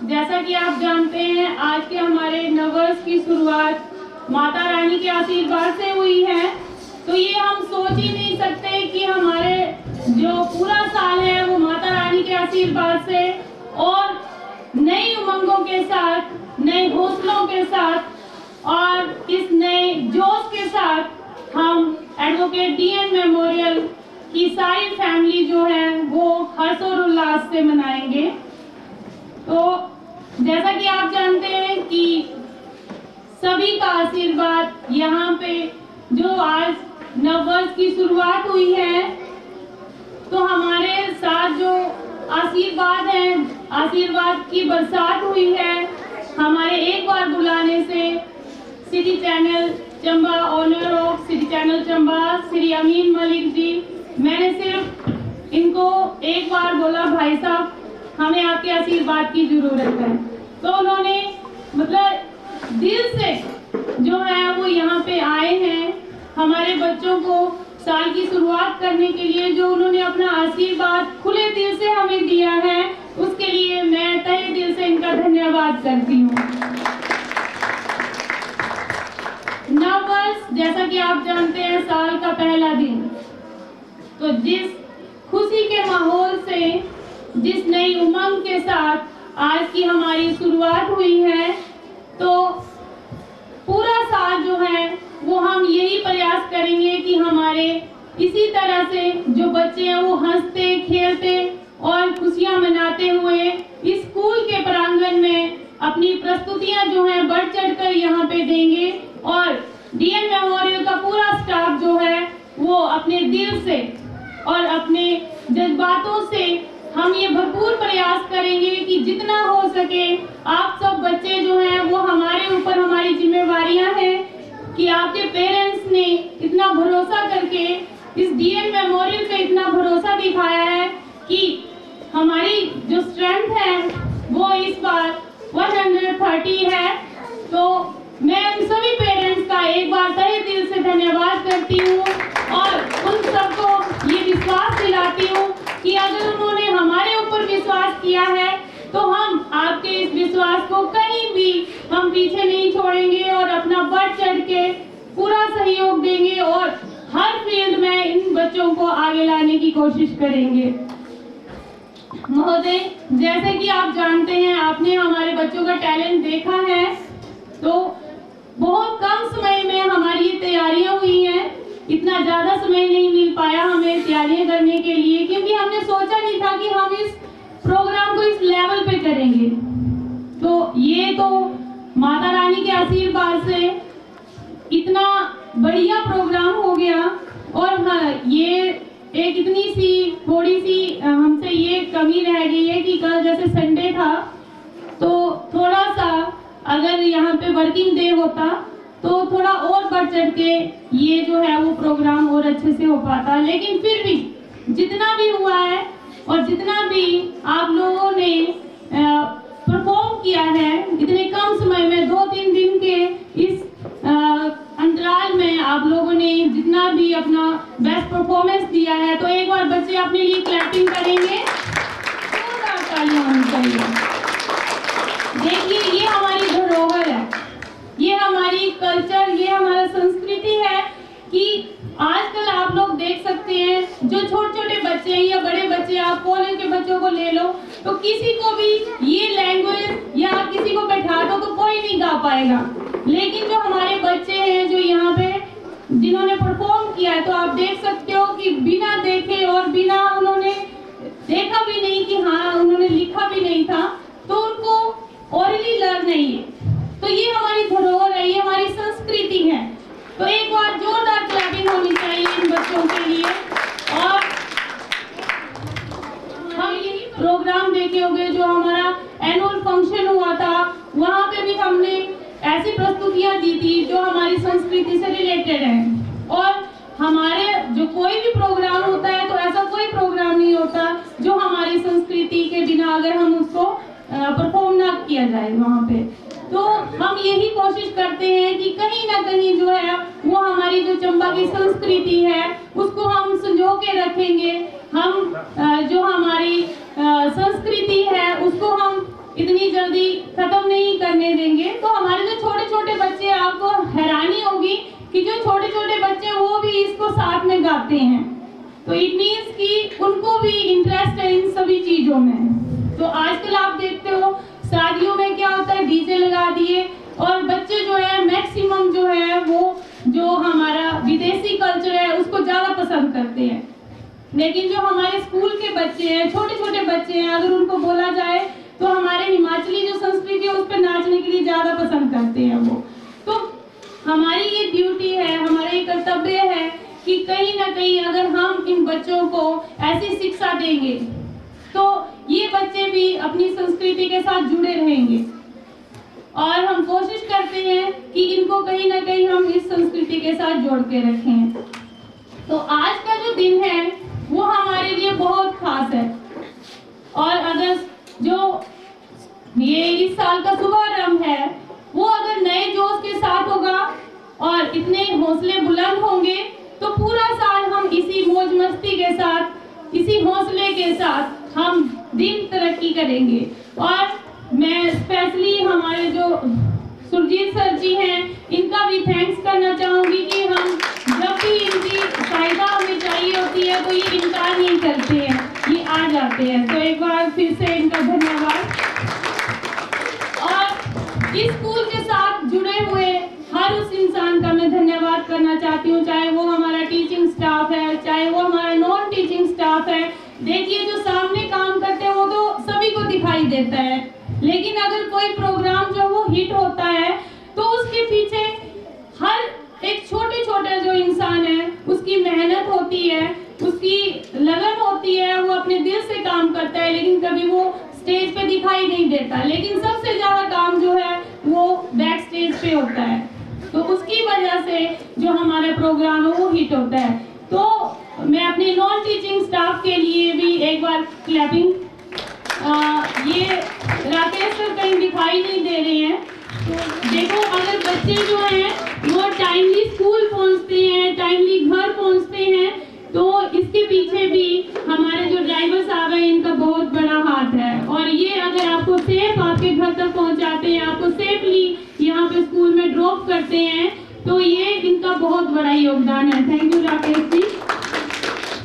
जैसा कि आप जानते हैं, आज के हमारे नव वर्ष की शुरुआत माता रानी के आशीर्वाद से हुई है, तो ये हम सोच ही नहीं सकते कि हमारे जो पूरा साल है वो माता रानी के आशीर्वाद से और नई उमंगों के साथ, नए हौसलों के साथ और इस नए जोश के साथ हम एडवोकेट डीएन मेमोरियल की सारी फैमिली जो है वो हर्ष और उल्लास से मनाएंगे। तो जैसा कि आप जानते हैं कि सभी का आशीर्वाद यहाँ पे जो आज नववर्ष की शुरुआत हुई है, तो हमारे साथ जो आशीर्वाद है, आशीर्वाद की बरसात हुई है हमारे एक बार बुलाने से city channel Chamba, honour of city channel Chamba Shri Amin Malik ji. मैंने सिर्फ इनको एक बार बोला, भाई साहब हमें आपके आशीर्वाद की जरूरत है, तो उन्होंने मतलब दिल से जो है वो यहाँ पे आए हैं हमारे बच्चों को साल की शुरुआत करने के लिए। जो उन्होंने अपना आशीर्वाद खुले दिल से हमें दिया है, उसके लिए मैं तहे दिल से इनका धन्यवाद करती हूँ। नव वर्ष जैसा कि आप जानते हैं साल का पहला दिन, तो जिस खुशी के माहौल से, जिस नई उमंग के साथ आज की हमारी शुरुआत हुई है, तो पूरा साल जो है वो हम यही प्रयास करेंगे कि हमारे इसी तरह से जो बच्चे हैं वो हंसते खेलते और खुशियां मनाते हुए इस स्कूल के प्रांगण में अपनी प्रस्तुतियां जो हैं बढ़ चढ़कर यहाँ पे देंगे और डीएन मेमोरियल का पूरा स्टाफ जो है वो अपने दिल से और अपने जज्बातों से हम ये भरपूर प्रयास करेंगे कि जितना हो सके आप सब बच्चे जो हैं वो हमारे ऊपर, हमारी जिम्मेवारियां हैं कि आपके पेरेंट्स ने इतना भरोसा करके इस डीएन मेमोरियल पे इतना भरोसा दिखाया है कि हमारी जो स्ट्रेंथ है वो इस बार 130 है। तो मैं उन सभी पेरेंट्स का एक बार तहे दिल से धन्यवाद करती हूँ और उन सबको ये विश्वास दिलाती हूँ कि अगर उन्होंने हमारे ऊपर विश्वास किया है तो हम आपके इस विश्वास को कहीं भी हम पीछे नहीं छोड़ेंगे और अपना बढ़ चढ़ के पूरा सहयोग देंगे और हर फील्ड में इन बच्चों को आगे लाने की कोशिश करेंगे। महोदय, जैसे कि आप जानते हैं, आपने हमारे बच्चों का टैलेंट देखा है, तो बहुत कम समय में हमारी ये तैयारियां हुई हैं। इतना ज़्यादा समय नहीं मिल पाया हमें तैयारियां करने के लिए, क्योंकि हमने सोचा नहीं था कि हम इस प्रोग्राम को इस लेवल पे करेंगे। तो ये तो माता रानी के आशीर्वाद से इतना बढ़िया प्रोग्राम हो गया। और हाँ, ये एक इतनी सी थोड़ी सी हमसे ये कमी रह गई है कि कल जैसे संडे था, तो थोड़ा सा अगर यहाँ पे वर्किंग डे होता तो थोड़ा और बढ़ चढ़ के ये जो है वो प्रोग्राम और अच्छे से हो पाता। लेकिन फिर भी जितना भी हुआ है और जितना भी आप लोगों ने परफॉर्म किया है इतने कम समय में, 2-3 दिन के इस अंतराल में आप लोगों ने जितना भी अपना बेस्ट परफॉर्मेंस दिया है, तो एक बार बच्चे अपने लिए क्लैपिंग करेंगे, जोरदार तालियां होनी चाहिए। देखिए, ये हमारी धरोहर है, ये हमारी कल्चर, ये हमारा संस्कृति है कि आजकल आप लोग देख सकते हैं जो छोटे छोटे बच्चे हैं या बड़े बच्चे, आप कॉलेज के बच्चों को ले लो, तो किसी को भी ये लैंग्वेज या आप किसी को बैठा दो तो कोई नहीं गा पाएगा। लेकिन जो हमारे बच्चे हैं जो यहाँ पे जिन्होंने परफॉर्म किया है, तो आप देख सकते हो कि बिना देखे और बिना उन्होंने देखा भी नहीं कि हाँ उन्होंने लिखा भी नहीं था, तो उनको ओरली लर्न नहीं है। ये हमारी धरोहर है, ये हमारी संस्कृति है। तो एक बार जोरदार क्लैपिंग होनी चाहिए इन बच्चों के लिए। और हम यही प्रोग्राम देखे होंगे जो हमारा एनुअल फंक्शन हुआ था, वहाँ पे भी हमने ऐसी प्रस्तुतियाँ दी थी जो हमारी संस्कृति से रिलेटेड है। और हमारे जो कोई भी प्रोग्राम होता है तो ऐसा कोई प्रोग्राम नहीं होता जो हमारी संस्कृति के बिना अगर हम उसको परफॉर्म ना किया जाए वहाँ पे। तो हम यही कोशिश करते हैं कि कहीं ना कहीं जो है वो हमारी जो चंबा की संस्कृति है उसको हम संजो के रखेंगे। हम जो हमारी संस्कृति है उसको हम इतनी जल्दी खत्म नहीं करने देंगे। तो हमारे जो छोटे छोटे बच्चे, आपको हैरानी होगी कि जो छोटे छोटे बच्चे वो भी इसको साथ में गाते हैं। तो इट मीन्स कि उनको भी इंटरेस्ट है इन सभी चीजों में। तो आजकल आप देखते हो शादियों में क्या होता है, डीजे लगा दिए और बच्चे जो है मैक्सिमम जो है वो जो हमारा विदेशी कल्चर है उसको ज्यादा पसंद करते हैं। लेकिन जो हमारे स्कूल के बच्चे हैं, छोटे छोटे बच्चे हैं, अगर उनको बोला जाए तो हमारे हिमाचली जो संस्कृति है उस पर नाचने के लिए ज्यादा पसंद करते हैं वो। तो हमारी ये ड्यूटी है, हमारा ये कर्तव्य है कि कहीं ना कहीं अगर हम इन बच्चों को ऐसी शिक्षा देंगे तो ये बच्चे भी अपनी संस्कृति के साथ जुड़े रहेंगे। और हम कोशिश करते हैं कि इनको कहीं ना कहीं हम इस संस्कृति के साथ जोड़ के रखें। तो आज का जो दिन है वो हमारे लिए बहुत खास है। और अगर जो ये इस साल का शुभारंभ है वो अगर नए जोश के साथ होगा और इतने हौसले बुलंद होंगे तो पूरा साल हम इसी मौज मस्ती के साथ, इसी हौसले के साथ हम दिन तरक्की करेंगे। और मैं स्पेशली हमारे जो सुरजीत सर जी हैं इनका भी थैंक्स करना चाहूँगी कि हम जब भी इनकी सहायता हमें चाहिए होती है तो ये इनकार नहीं करते हैं, ये आ जाते हैं। तो एक बार फिर से इनका धन्यवाद। और इस स्कूल के साथ जुड़े हुए हर उस इंसान का मैं धन्यवाद करना चाहती हूँ, चाहे वो हमारा टीचिंग स्टाफ है, चाहे वो हमारा नॉन टीचिंग स्टाफ है। देखिए जो सामने काम करते हैं वो तो सभी को दिखाई देता है, लेकिन अगर कोई प्रोग्राम जो वो हिट होता है तो उसके पीछे हर एक छोटे छोटे जो इंसान है उसकी मेहनत होती है, उसकी लगन होती है, वो अपने दिल से काम करता है, लेकिन कभी वो स्टेज पे दिखाई नहीं देता। लेकिन सबसे ज्यादा काम जो है वो बैक स्टेज पे होता है, तो उसकी वजह से जो हमारा प्रोग्राम है वो हिट होता है। तो मैं अपने नॉन टीचिंग स्टाफ के लिए भी एक बार क्लैपिंग। ये राकेश सर कहीं दिखाई नहीं दे रहे हैं। तो देखो अगर बच्चे जो हैं वो टाइमली स्कूल पहुंचते हैं, टाइमली घर पहुंचते हैं, तो इसके पीछे भी हमारे जो ड्राइवर साहब हैं इनका बहुत बड़ा हाथ है। और ये अगर आपको सेफ आपके घर तक पहुंचाते हैं, आपको सेफली यहाँ पे स्कूल में ड्रॉप करते हैं, तो ये इनका बहुत बड़ा योगदान है। Thank you Rakesh ji.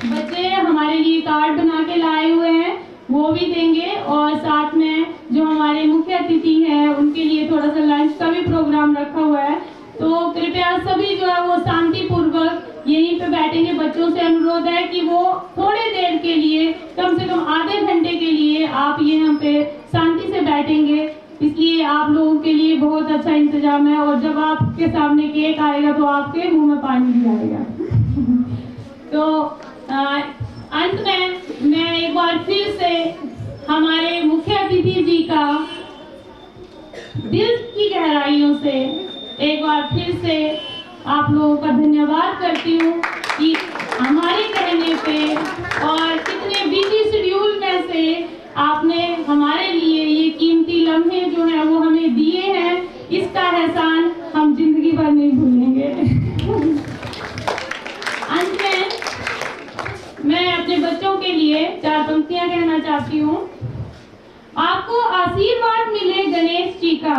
बच्चे हमारे लिए कार्ड बना के लाए हुए हैं, वो भी देंगे। और साथ में जो हमारे मुख्य अतिथि हैं उनके लिए थोड़ा सा लंच का भी प्रोग्राम रखा हुआ है। तो कृपया सभी जो है वो शांतिपूर्वक यहीं पे बैठेंगे। बच्चों से अनुरोध है कि वो थोड़ी देर के लिए, कम से कम आधे घंटे के लिए आप यहाँ पे शांति से बैठेंगे, इसलिए आप लोगों के लिए बहुत अच्छा इंतजाम है। और जब आपके सामने केक आएगा तो आपके मुंह में पानी भी आएगा। तो अंत में मैं एक बार फिर से हमारे मुख्य अतिथि जी का दिल की गहराइयों से एक बार फिर से आप लोगों का धन्यवाद करती हूँ कि हमारे कहने पे और इतने बिजी शेड्यूल में से आपने हमारे लिए ये कीमती लम्हे जो है वो हमें दिए हैं। इसका एहसान हम जिंदगी भर नहीं भूलेंगे। अंत में मैं अपने बच्चों के लिए 4 पंक्तियां कहना चाहती हूँ। आपको आशीर्वाद मिले गणेश जी का,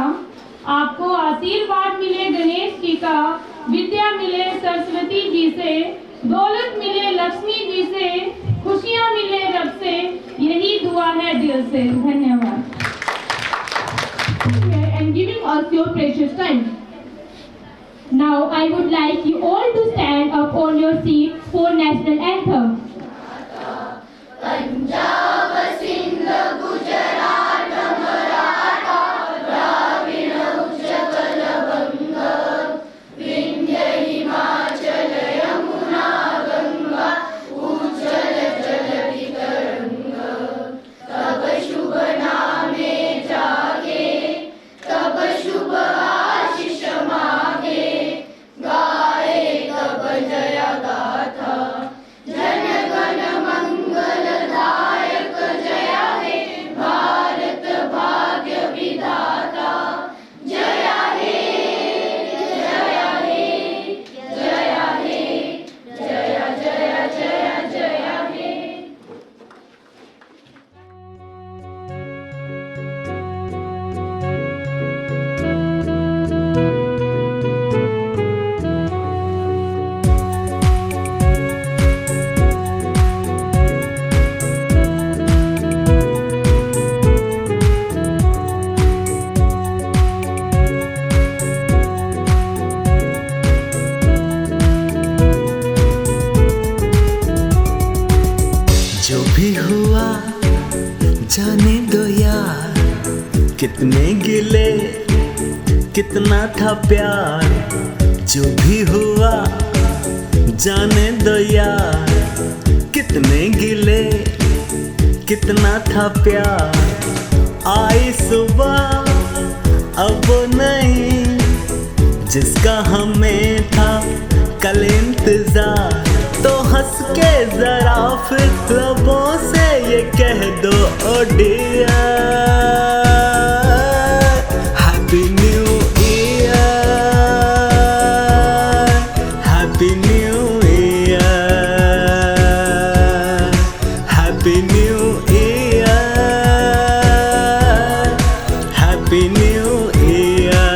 आपको आशीर्वाद मिले गणेश जी का, विद्या मिले सरस्वती जी से, दौलत मिले लक्ष्मी जी से, खुशियाँ मिले रब से, यही दुआ है दिल से। धन्यवाद। And giving us your precious time. Now I would like you all to stand up on your seat for national anthem. Punjab Sindh Gujarat Maratha Dravida Utkal कितने गिले कितना था प्यार, जो भी हुआ जाने दो यार। कितने गिले कितना था प्यार, आई सुबह अब वो नहीं जिसका हमें था कल इंतजार। तो हंस के जरा फिर लबों से ये कह दो oh dear, happy new year, happy new year, happy new year, happy new year.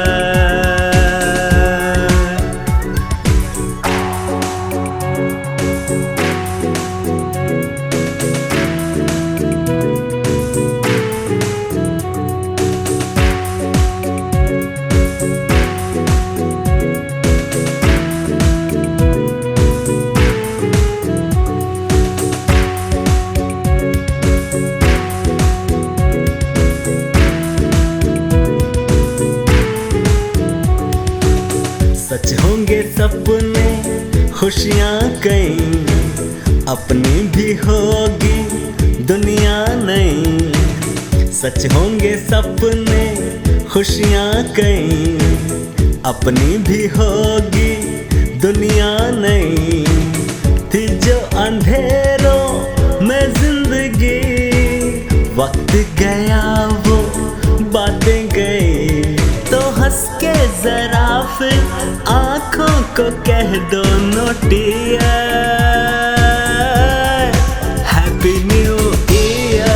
सच होंगे सपने खुशियाँ कई, अपनी भी होगी दुनिया नई। सच होंगे सपने खुशियाँ कई, अपनी भी होगी दुनिया नई। थी जो अंधेरों में जिंदगी, वक्त गया वो बातें गई। तो हंस के जरा फिर आंखों को कह दो no dear, happy new year,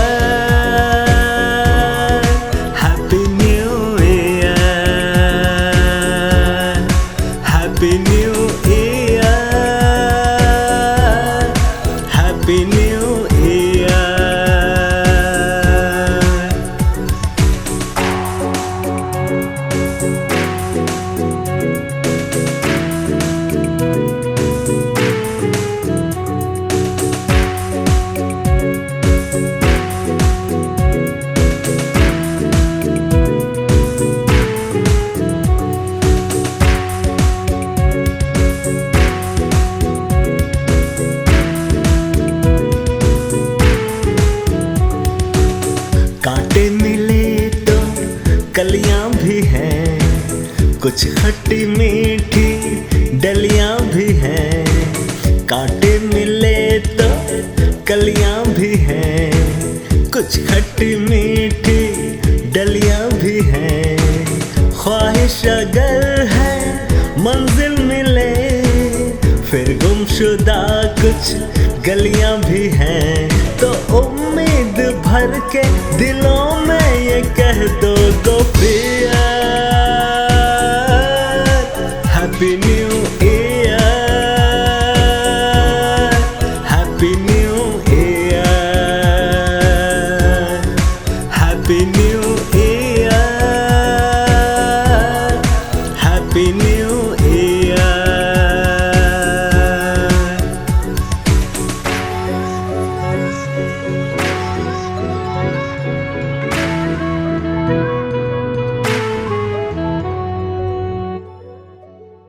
happy new year, happy new year, happy new year. कांटे मिले तो कलियां भी हैं, कुछ खट्टी मीठी डलियां भी हैं। कांटे मिले तो कलियां भी हैं, कुछ खट्टी मीठी डलियां भी हैं। ख्वाहिश अगर है मंजिल मिले, फिर गुमशुदा कुछ गलियां भी हैं। तो उम्मीद भर के दिलों में ये कह दो